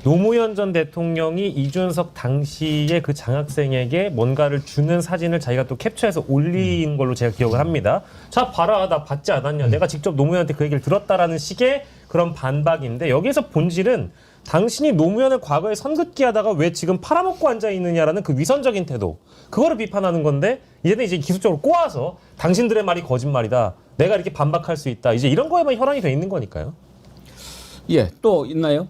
노무현 전 대통령이 이준석 당시에 그 장학생에게 뭔가를 주는 사진을 자기가 또 캡처해서 올린 걸로 제가 기억을 합니다. 자, 봐라, 나 받지 않았냐. 내가 직접 노무현한테 그 얘기를 들었다라는 식의 그런 반박인데 여기에서 본질은 당신이 노무현을 과거에 선긋기 하다가 왜 지금 팔아먹고 앉아있느냐라는 그 위선적인 태도. 그거를 비판하는 건데 이제는 이제 기술적으로 꼬아서 당신들의 말이 거짓말이다. 내가 이렇게 반박할 수 있다. 이제 이런 거에만 혈안이 돼 있는 거니까요. 예, 또 있나요?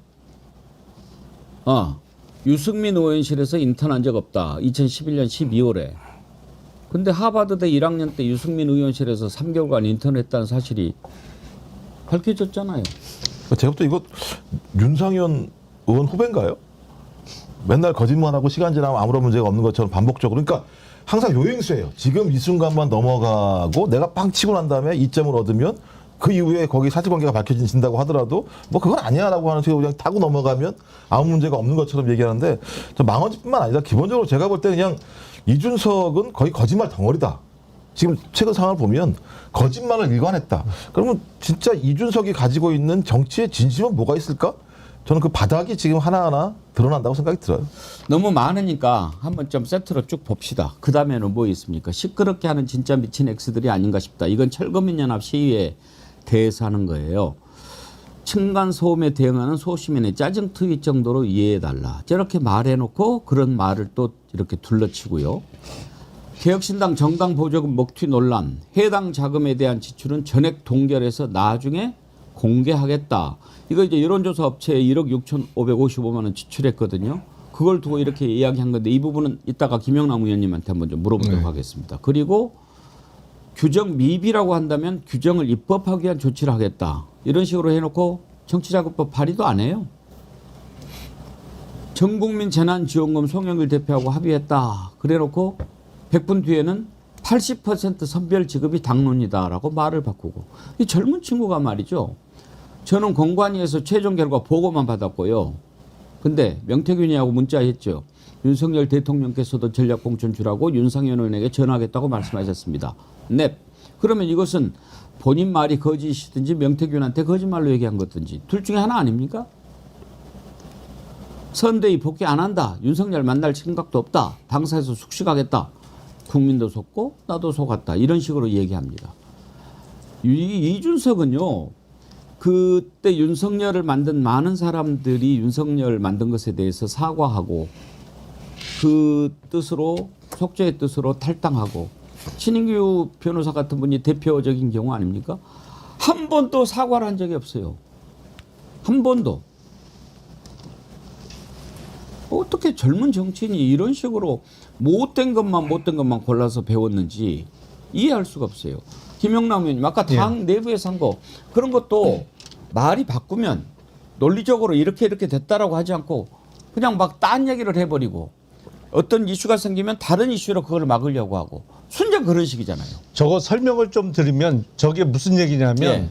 유승민 의원실에서 인턴한 적 없다. 2011년 12월에. 근데 하버드대 1학년 때 유승민 의원실에서 3개월간 인턴했다는 사실이 밝혀졌잖아요. 제가 볼 때 이거 윤상현 의원 후배인가요? 맨날 거짓말하고 시간 지나면 아무런 문제가 없는 것처럼 반복적으로. 그러니까 항상 요행수예요. 지금 이 순간만 넘어가고 내가 빵 치고 난 다음에 이점을 얻으면 그 이후에 거기 사실관계가 밝혀진다고 하더라도 뭐 그건 아니야라고 하는 식으로 그냥 타고 넘어가면 아무 문제가 없는 것처럼 얘기하는데 저 망언뿐만 아니라 기본적으로 제가 볼 때 그냥 이준석은 거의 거짓말 덩어리다. 지금 최근 상황을 보면 거짓말을 일관했다. 그러면 진짜 이준석이 가지고 있는 정치의 진심은 뭐가 있을까? 저는 그 바닥이 지금 하나하나 드러난다고 생각이 들어요. 너무 많으니까 한번 좀 세트로 쭉 봅시다. 그 다음에는 뭐 있습니까? 시끄럽게 하는 진짜 미친 X들이 아닌가 싶다. 이건 철거민연합 시위에 대해서 하는 거예요. 층간소음에 대응하는 소시민의 짜증 트윗 정도로 이해해달라. 저렇게 말해놓고 그런 말을 또 이렇게 둘러치고요. 개혁신당 정당 보조금 먹튀 논란. 해당 자금에 대한 지출은 전액 동결해서 나중에 공개하겠다. 이거 이제 여론조사 업체에 1억 6,555만 원 지출했거든요. 그걸 두고 이렇게 이야기한 건데 이 부분은 이따가 김영남 의원님한테 한번 좀 물어보도록 하겠습니다. 그리고 규정 미비라고 한다면 규정을 입법하기 위한 조치를 하겠다. 이런 식으로 해놓고 정치자금법 발의도 안 해요. 전국민 재난지원금 송영길 대표하고 합의했다. 그래놓고 100분 뒤에는 80% 선별 지급이 당론이다라고 말을 바꾸고. 이 젊은 친구가 말이죠. 저는 공관위에서 최종 결과 보고만 받았고요. 근데 명태균이하고 문자했죠. 윤석열 대통령께서도 전략공천 주라고 윤상현 의원에게 전화하겠다고 말씀하셨습니다. 넵. 그러면 이것은 본인 말이 거짓이든지 명태균한테 거짓말로 얘기한 것든지 둘 중에 하나 아닙니까? 선대위 복귀 안 한다. 윤석열 만날 생각도 없다. 당사에서 숙식하겠다. 국민도 속고 나도 속았다. 이런 식으로 얘기합니다. 이준석은요. 그때 윤석열을 만든 많은 사람들이 윤석열 만든 것에 대해서 사과하고 그 뜻으로 속죄의 뜻으로 탈당하고 신인규 변호사 같은 분이 대표적인 경우 아닙니까? 한 번도 사과를 한 적이 없어요. 한 번도. 어떻게 젊은 정치인이 이런 식으로 못된 것만 골라서 배웠는지 이해할 수가 없어요. 김영남 의원님 아까 당 내부에서 한 거 그런 것도 말이 바꾸면 논리적으로 이렇게 됐다라고 하지 않고 그냥 막 딴 얘기를 해버리고 어떤 이슈가 생기면 다른 이슈로 그걸 막으려고 하고 순전 그런 식이잖아요. 저거 설명을 좀 드리면 저게 무슨 얘기냐면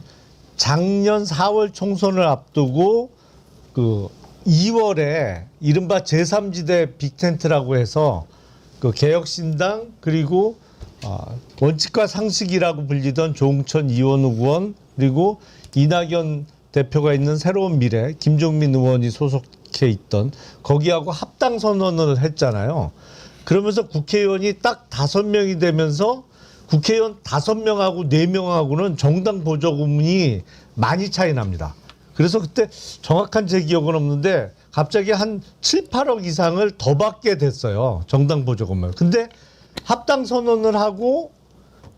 작년 4월 총선을 앞두고 그 2월에 이른바 제3지대 빅텐트라고 해서 그 개혁신당 그리고 원칙과 상식이라고 불리던 조응천 이원욱 의원 그리고 이낙연 대표가 있는 새로운 미래 김종민 의원이 소속해 있던 거기하고 합당 선언을 했잖아요. 그러면서 국회의원이 딱 5명이 되면서 국회의원 5명하고 4명하고는 정당 보조금이 많이 차이 납니다. 그래서 그때 정확한 제 기억은 없는데 갑자기 한 7, 8억 이상을 더 받게 됐어요. 정당 보조금을. 근데 합당 선언을 하고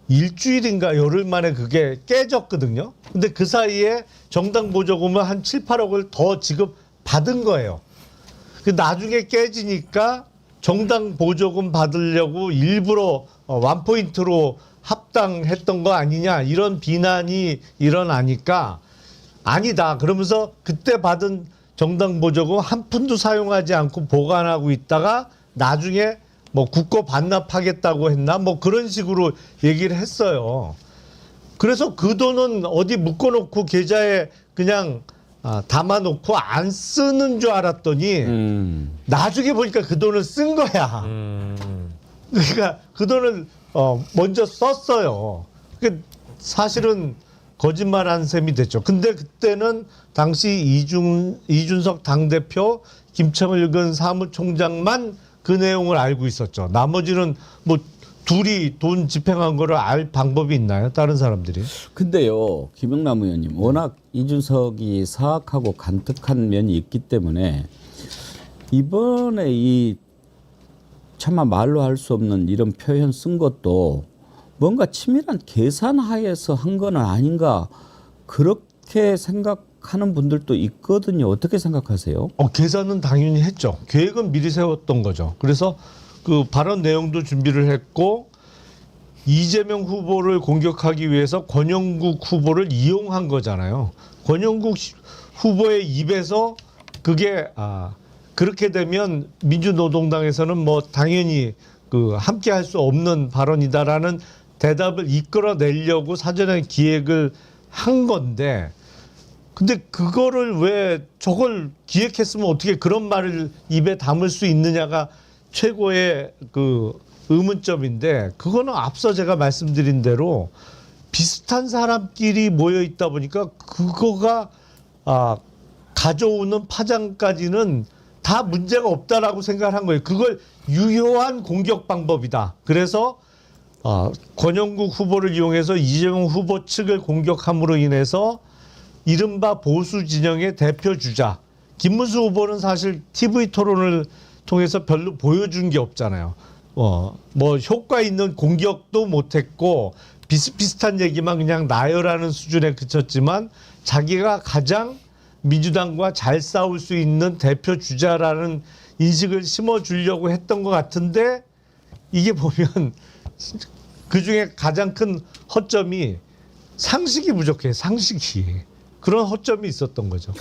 일주일인가 열흘 만에 그게 깨졌거든요. 근데 그 사이에 정당 보조금을 한 7, 8억을 더 지급 받은 거예요. 그 나중에 깨지니까 정당 보조금 받으려고 일부러 원포인트로 합당했던 거 아니냐 이런 비난이 일어나니까 아니다 그러면서 그때 받은 정당 보조금 한 푼도 사용하지 않고 보관하고 있다가 나중에 뭐 국고 반납하겠다고 했나 뭐 그런 식으로 얘기를 했어요. 그래서 그 돈은 어디 묶어놓고 계좌에 그냥 담아놓고 안 쓰는 줄 알았더니 나중에 보니까 그 돈을 쓴 거야. 그러니까 그 돈을 먼저 썼어요. 그 사실은 거짓말한 셈이 됐죠. 근데 그때는 당시 이준석 당대표, 김청일근 사무총장만 그 내용을 알고 있었죠. 나머지는 뭐 둘이 돈 집행한 거를 알 방법이 있나요? 다른 사람들이? 근데요, 김영남 의원님, 워낙 이준석이 사악하고 간특한 면이 있기 때문에 이번에 이 차마 말로 할 수 없는 이런 표현 쓴 것도 뭔가 치밀한 계산 하에서 한 건 아닌가 그렇게 생각하는 분들도 있거든요. 어떻게 생각하세요? 계산은 당연히 했죠. 계획은 미리 세웠던 거죠. 그래서 그 발언 내용도 준비를 했고 이재명 후보를 공격하기 위해서 권영국 후보를 이용한 거잖아요. 권영국 후보의 입에서 그게 그렇게 되면 민주노동당에서는 뭐 당연히 그 함께 할 수 없는 발언이다라는 대답을 이끌어내려고 사전에 기획을 한 건데 근데 그거를 왜 저걸 기획했으면 어떻게 그런 말을 입에 담을 수 있느냐가 최고의 그 의문점인데 그거는 앞서 제가 말씀드린 대로 비슷한 사람끼리 모여 있다 보니까 그거가 가져오는 파장까지는 다 문제가 없다라고 생각을 한 거예요. 그걸 유효한 공격 방법이다. 그래서 권영국 후보를 이용해서 이재명 후보 측을 공격함으로 인해서 이른바 보수 진영의 대표 주자 김문수 후보는 사실 TV 토론을 통해서 별로 보여준 게 없잖아요. 뭐 효과 있는 공격도 못했고 비슷비슷한 얘기만 그냥 나열하는 수준에 그쳤지만 자기가 가장 민주당과 잘 싸울 수 있는 대표 주자라는 인식을 심어주려고 했던 것 같은데 이게 보면 그중에 가장 큰 허점이 상식이 부족해. 상식이. 그런 허점이 있었던 거죠.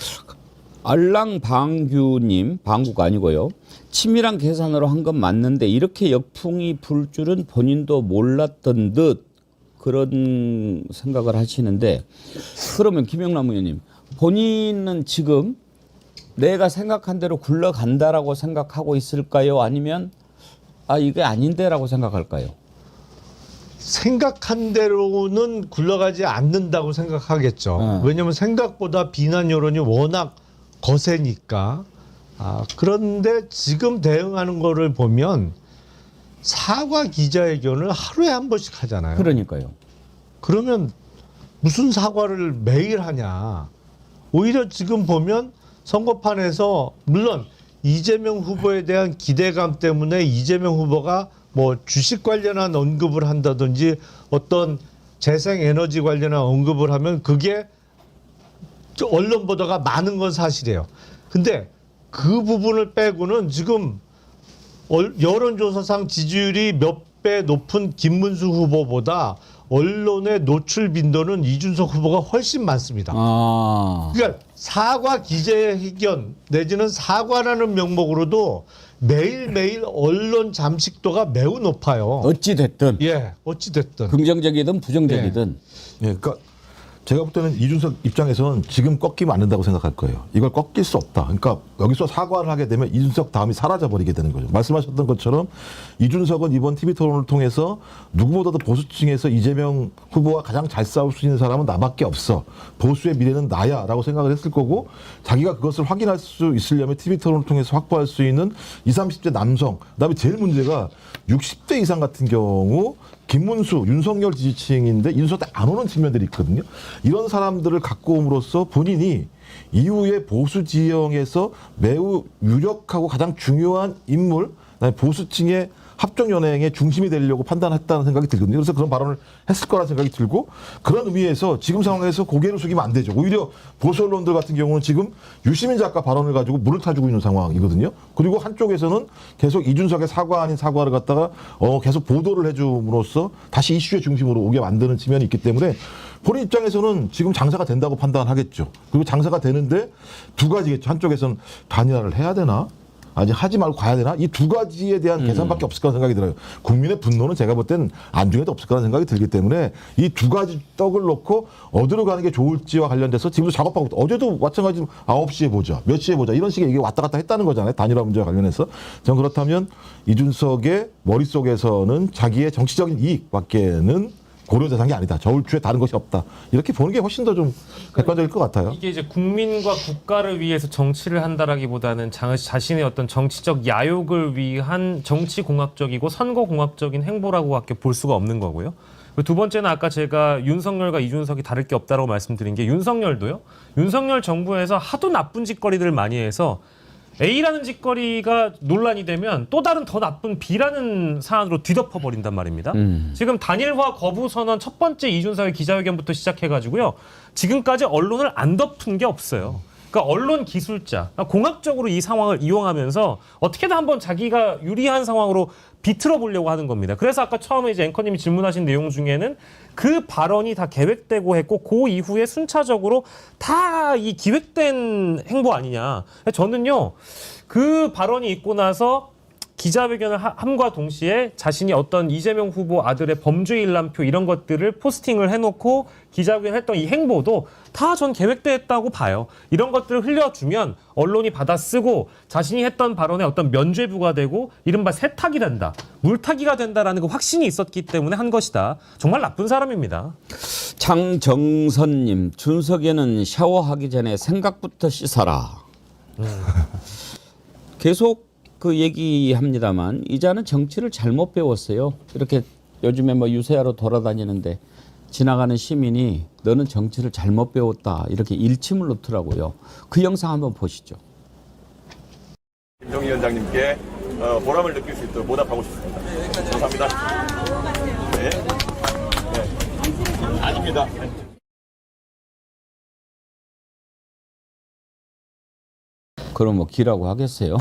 알랑방규님, 방구가 아니고요. 치밀한 계산으로 한 건 맞는데 이렇게 역풍이 불 줄은 본인도 몰랐던 듯 그런 생각을 하시는데 그러면 김영남 의원님 본인은 지금 내가 생각한 대로 굴러간다라고 생각하고 있을까요? 아니면 이게 아닌데라고 생각할까요? 생각한 대로는 굴러가지 않는다고 생각하겠죠. 왜냐하면 생각보다 비난 여론이 워낙 거세니까. 그런데 지금 대응하는 거를 보면 사과 기자회견을 하루에 한 번씩 하잖아요. 그러니까요. 그러면 무슨 사과를 매일 하냐. 오히려 지금 보면 선거판에서 물론 이재명 후보에 대한 기대감 때문에 이재명 후보가 뭐 주식 관련한 언급을 한다든지 어떤 재생에너지 관련한 언급을 하면 그게 언론 보도가 많은 건 사실이에요. 근데 그 부분을 빼고는 지금 여론조사상 지지율이 몇 배 높은 김문수 후보보다 언론의 노출 빈도는 이준석 후보가 훨씬 많습니다. 그러니까 사과 기자회견 내지는 사과라는 명목으로도 매일매일 언론 잠식도가 매우 높아요. 어찌 됐든 어찌 됐든 긍정적이든 부정적이든 그러니까 제가 볼 때는 이준석 입장에서는 지금 꺾이면 안 된다고 생각할 거예요. 이걸 꺾일 수 없다. 그러니까 여기서 사과를 하게 되면 이준석 다음이 사라져버리게 되는 거죠. 말씀하셨던 것처럼 이준석은 이번 TV 토론을 통해서 누구보다도 보수층에서 이재명 후보와 가장 잘 싸울 수 있는 사람은 나밖에 없어. 보수의 미래는 나야 라고 생각을 했을 거고 자기가 그것을 확인할 수 있으려면 TV 토론을 통해서 확보할 수 있는 20, 30대 남성 그다음에 제일 문제가 60대 이상 같은 경우 김문수, 윤석열 지지층인데 이준석한테 안 오는 측면들이 있거든요. 이런 사람들을 갖고 옴으로써 본인이 이후에 보수 지형에서 매우 유력하고 가장 중요한 인물, 보수층의 합종연행의 중심이 되려고 판단했다는 생각이 들거든요. 그래서 그런 발언을 했을 거라는 생각이 들고 그런 의미에서 지금 상황에서 고개를 숙이면 안 되죠. 오히려 보수 언론들 같은 경우는 지금 유시민 작가 발언을 가지고 물을 타주고 있는 상황이거든요. 그리고 한쪽에서는 계속 이준석의 사과 아닌 사과를 갖다가 계속 보도를 해줌으로써 다시 이슈의 중심으로 오게 만드는 측면이 있기 때문에 본인 입장에서는 지금 장사가 된다고 판단하겠죠. 그리고 장사가 되는데 두 가지겠죠. 한쪽에서는 단일화를 해야 되나? 아직 하지 말고 가야 되나? 이 두 가지에 대한 계산밖에 없을 거라는 생각이 들어요. 국민의 분노는 제가 볼 땐 안중에도 없을 거라는 생각이 들기 때문에 이 두 가지 떡을 놓고 어디로 가는 게 좋을지와 관련돼서 지금도 작업하고 어제도 마찬가지로 9시에 보자, 몇 시에 보자 이런 식의 얘기 왔다 갔다 했다는 거잖아요. 단일화 문제와 관련해서. 저는 그렇다면 이준석의 머릿속에서는 자기의 정치적인 이익밖에는 고려 대상이 아니다. 저울추에 다른 것이 없다. 이렇게 보는 게 훨씬 더 좀 객관적일 것 같아요. 이게 이제 국민과 국가를 위해서 정치를 한다라기보다는 자신의 어떤 정치적 야욕을 위한 정치공학적이고 선거공학적인 행보라고밖에 볼 수가 없는 거고요. 두 번째는 아까 제가 윤석열과 이준석이 다를 게 없다라고 말씀드린 게 윤석열도요. 윤석열 정부에서 하도 나쁜 짓거리들을 많이 해서 A라는 짓거리가 논란이 되면 또 다른 더 나쁜 B라는 사안으로 뒤덮어 버린단 말입니다. 지금 단일화 거부 선언 첫 번째 이준석의 기자회견부터 시작해가지고요. 지금까지 언론을 안 덮은 게 없어요. 그러니까 언론 기술자, 공학적으로 이 상황을 이용하면서 어떻게든 한번 자기가 유리한 상황으로 비틀어 보려고 하는 겁니다. 그래서 아까 처음에 이제 앵커님이 질문하신 내용 중에는 그 발언이 다 계획되고 했고 그 이후에 순차적으로 다 이 기획된 행보 아니냐. 저는요 그 발언이 있고 나서 기자회견을 함과 동시에 자신이 어떤 이재명 후보 아들의 범죄 일람표 이런 것들을 포스팅을 해놓고 기자회견을 했던 이 행보도 다 전 계획됐다고 봐요. 이런 것들을 흘려주면 언론이 받아쓰고 자신이 했던 발언에 어떤 면죄부가 되고 이른바 세탁이 된다. 물타기가 된다라는 그 확신이 있었기 때문에 한 것이다. 정말 나쁜 사람입니다. 장정선님, 준석이는 샤워하기 전에 생각부터 씻어라. 계속 그 얘기합니다만 이자는 정치를 잘못 배웠어요. 이렇게 요즘에 뭐 유세하러 돌아다니는데 지나가는 시민이 너는 정치를 잘못 배웠다 이렇게 일침을 놓더라고요. 그 영상 한번 보시죠. 김정희 위원장님께 보람을 느낄 수 있도록 보답하고 싶습니다. 감사합니다. 네. 네. 아닙니다. 그럼 뭐 기라고 하겠어요?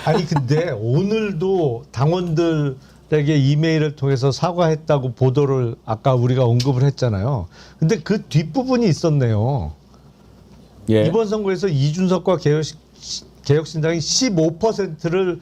아니 근데 오늘도 당원들에게 이메일을 통해서 사과했다고 보도를 아까 우리가 언급을 했잖아요. 근데 그 뒷부분이 있었네요. 예. 이번 선거에서 이준석과 개혁신당이 15%를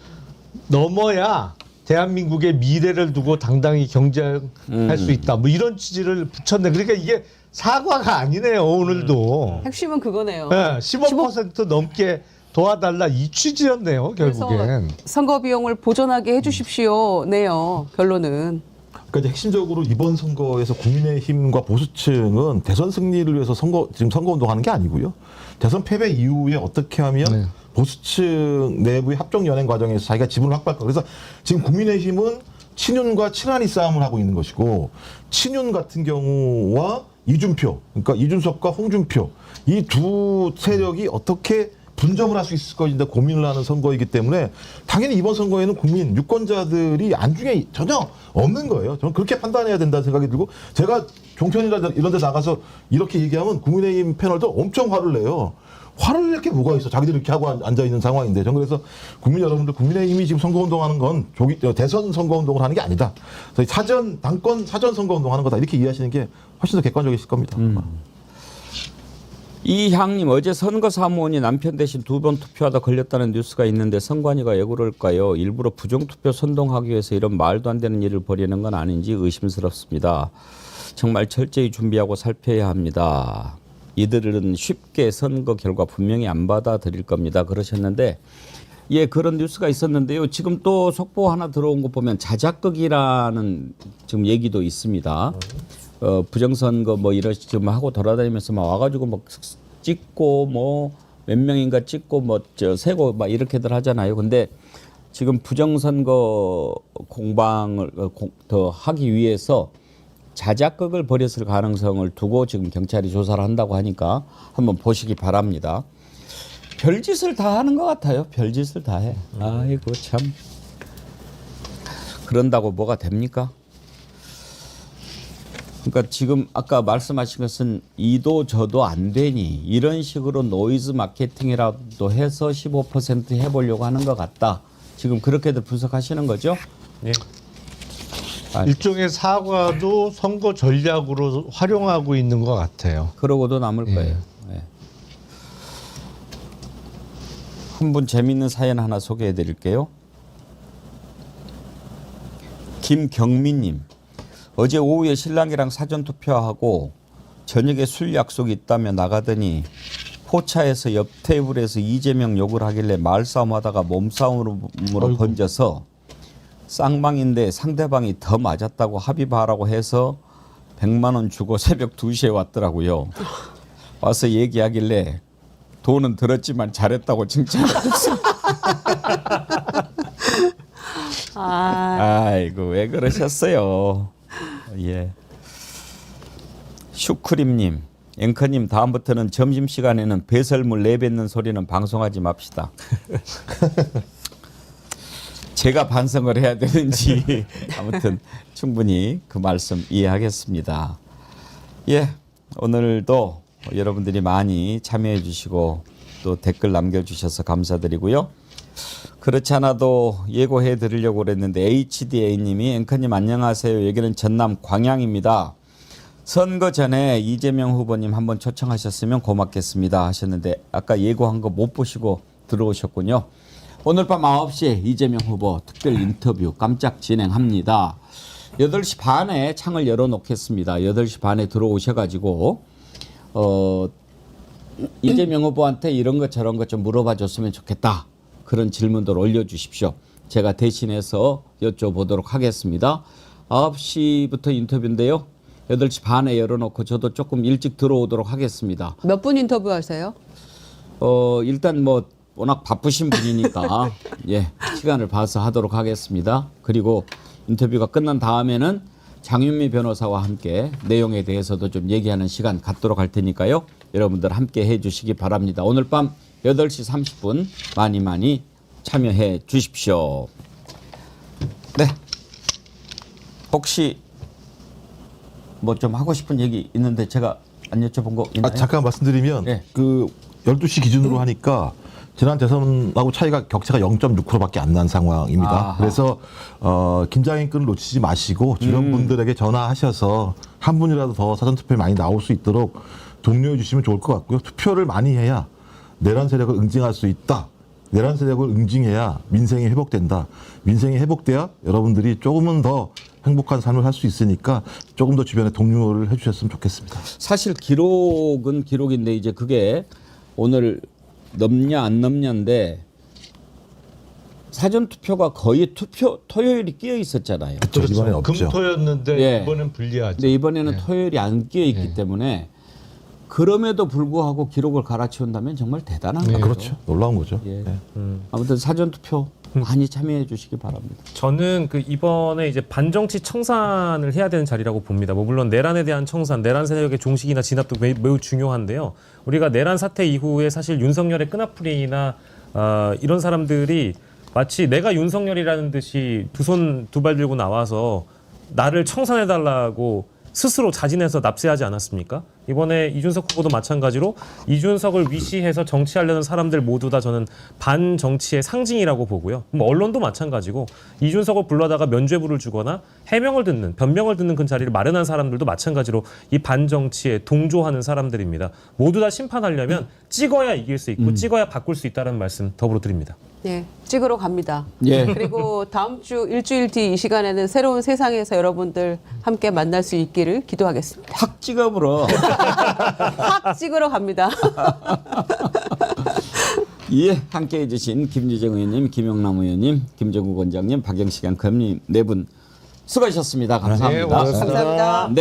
넘어야 대한민국의 미래를 두고 당당히 경쟁할 수 있다. 뭐 이런 취지를 붙였네. 그러니까 이게 사과가 아니네요. 오늘도. 핵심은 그거네요. 네, 15% 넘게 도와달라 이 취지였네요. 결국엔. 선거 비용을 보전하게 해주십시오.네요. 결론은. 그러니까 이제 핵심적으로 이번 선거에서 국민의힘과 보수층은 대선 승리를 위해서 지금 선거운동하는 게 아니고요. 대선 패배 이후에 어떻게 하면 보수층 내부의 합종연행 과정에서 자기가 지분을 확보할까. 그래서 지금 국민의힘은 친윤과 친한이 싸움을 하고 있는 것이고 친윤 같은 경우와 이준표, 그러니까 이준석과 홍준표 이 두 세력이 어떻게 분점을 할 수 있을 것인데 고민을 하는 선거이기 때문에 당연히 이번 선거에는 국민 유권자들이 안중에 전혀 없는 거예요. 저는 그렇게 판단해야 된다는 생각이 들고 제가 종편이나 이런 데 나가서 이렇게 얘기하면 국민의힘 패널도 엄청 화를 내요. 화를 낼 게 뭐가 있어. 자기들이 이렇게 하고 앉아있는 상황인데. 저는 그래서 국민 여러분들 국민의힘이 지금 선거운동하는 건 대선 선거운동을 하는 게 아니다. 당권 사전 선거운동하는 거다. 이렇게 이해하시는 게 훨씬 더 객관적이실 겁니다. 이향님, 어제 선거사무원이 남편 대신 2번 투표하다 걸렸다는 뉴스가 있는데 선관위가 왜 그럴까요? 일부러 부정투표 선동하기 위해서 이런 말도 안 되는 일을 벌이는 건 아닌지 의심스럽습니다. 정말 철저히 준비하고 살펴야 합니다. 이들은 쉽게 선거 결과 분명히 안 받아들일 겁니다. 그러셨는데 예, 그런 뉴스가 있었는데요. 지금 또 속보 하나 들어온 거 보면 자작극이라는 지금 얘기도 있습니다. 부정선거 뭐 이런 지금 하고 돌아다니면서 막 와가지고 막 찍고 뭐 몇 명인가 찍고 뭐 세고 막 이렇게들 하잖아요. 근데 지금 부정선거 공방을 더 하기 위해서 자작극을 벌였을 가능성을 두고 지금 경찰이 조사를 한다고 하니까 한번 보시기 바랍니다. 별짓을 다 하는 것 같아요. 별짓을 다 해. 아이고 참. 그런다고 뭐가 됩니까? 그러니까 지금 아까 말씀하신 것은 이도 저도 안 되니 이런 식으로 노이즈 마케팅이라도 해서 15% 해보려고 하는 것 같다. 지금 그렇게들 분석하시는 거죠? 예. 일종의 사과도 선거 전략으로 활용하고 있는 것 같아요. 그러고도 남을 거예요. 네. 한 분 재미있는 사연 하나 소개해 드릴게요. 김경민님. 어제 오후에 신랑이랑 사전투표하고 저녁에 술 약속이 있다며 나가더니 포차에서 옆 테이블에서 이재명 욕을 하길래 말싸움하다가 몸싸움으로 번져서 쌍방인데 상대방이 더 맞았다고 합의하라고 해서 100만 원 주고 새벽 2시에 왔더라고요. 와서 얘기하길래 돈은 들었지만 잘했다고 칭찬했어요. 아이고 왜 그러셨어요. 예. 슈크림님, 앵커님 다음부터는 점심시간에는 배설물 내뱉는 소리는 방송하지 맙시다. 제가 반성을 해야 되는지 아무튼 충분히 그 말씀 이해하겠습니다. 예, 오늘도 여러분들이 많이 참여해 주시고 또 댓글 남겨주셔서 감사드리고요. 그렇지 않아도 예고해 드리려고 그랬는데 HDA님이 앵커님 안녕하세요. 여기는 전남 광양입니다. 선거 전에 이재명 후보님 한번 초청하셨으면 고맙겠습니다 하셨는데 아까 예고한 거 못 보시고 들어오셨군요. 오늘 밤 9시에 이재명 후보 특별 인터뷰 깜짝 진행합니다. 8시 반에 창을 열어놓겠습니다. 8시 반에 들어오셔가지고 이재명 후보한테 이런 것 저런 것 좀 물어봐 줬으면 좋겠다. 그런 질문들 올려주십시오. 제가 대신해서 여쭤보도록 하겠습니다. 9시부터 인터뷰인데요. 8시 반에 열어놓고 저도 조금 일찍 들어오도록 하겠습니다. 몇 분 인터뷰하세요? 일단 뭐 워낙 바쁘신 분이니까 예, 시간을 봐서 하도록 하겠습니다. 그리고 인터뷰가 끝난 다음에는 장윤미 변호사와 함께 내용에 대해서도 좀 얘기하는 시간 갖도록 할 테니까요. 여러분들 함께 해 주시기 바랍니다. 오늘 밤 8시 30분 많이 참여해 주십시오. 네. 혹시 뭐 좀 하고 싶은 얘기 있는데 제가 안 여쭤본 거 있나요? 잠깐 말씀드리면 네. 그 12시 기준으로 하니까 지난 대선하고 격차가 0.6%밖에 안 난 상황입니다. 아하. 그래서 긴장의 끈을 놓치지 마시고 주변 분들에게 전화하셔서 한 분이라도 더 사전투표에 많이 나올 수 있도록 독려해 주시면 좋을 것 같고요. 투표를 많이 해야 내란 세력을 응징할 수 있다. 내란 세력을 응징해야 민생이 회복된다. 민생이 회복돼야 여러분들이 조금은 더 행복한 삶을 살 수 있으니까 조금 더 주변에 독려를 해주셨으면 좋겠습니다. 사실 기록은 기록인데 이제 그게 오늘 넘냐 안 넘냐인데 사전 투표가 거의 토요일이 끼어 있었잖아요. 그렇죠. 이번엔 없죠. 금토였는데 예. 이번엔 불리하죠. 근데 이번에는 예. 토요일이 안 끼어 있기 때문에 그럼에도 불구하고 기록을 갈아치운다면 정말 대단한 거죠. 그렇죠. 놀라운 거죠. 예. 네. 아무튼 사전 투표 많이 참여해 주시기 바랍니다. 저는 그 이번에 이제 반정치 청산을 해야 되는 자리라고 봅니다. 뭐 물론 내란에 대한 청산, 내란 세력의 종식이나 진압도 매우 중요한데요. 우리가 내란 사태 이후에 사실 윤석열의 끈앞풀이나 이런 사람들이 마치 내가 윤석열이라는 듯이 두 손 두 발 들고 나와서 나를 청산해달라고 스스로 자진해서 납세하지 않았습니까? 이번에 이준석 후보도 마찬가지로 이준석을 위시해서 정치하려는 사람들 모두 다 저는 반정치의 상징이라고 보고요. 뭐 언론도 마찬가지고 이준석을 불러다가 면죄부를 주거나 해명을 듣는, 변명을 듣는 그 자리를 마련한 사람들도 마찬가지로 이 반정치에 동조하는 사람들입니다. 모두 다 심판하려면 찍어야 이길 수 있고 찍어야 바꿀 수 있다는 말씀 더불어 드립니다. 네, 찍으러 갑니다. 예. 그리고 다음 주 일주일 뒤 이 시간에는 새로운 세상에서 여러분들 함께 만날 수 있기를 기도하겠습니다. 확 찍어버려. 확 찍으러 갑니다. 예, 함께 해주신 김유정 의원님, 김영남 의원님, 김정국 원장님, 박영식 앵커님 네 분 수고하셨습니다. 감사합니다. 네, 고맙습니다. 감사합니다. 네.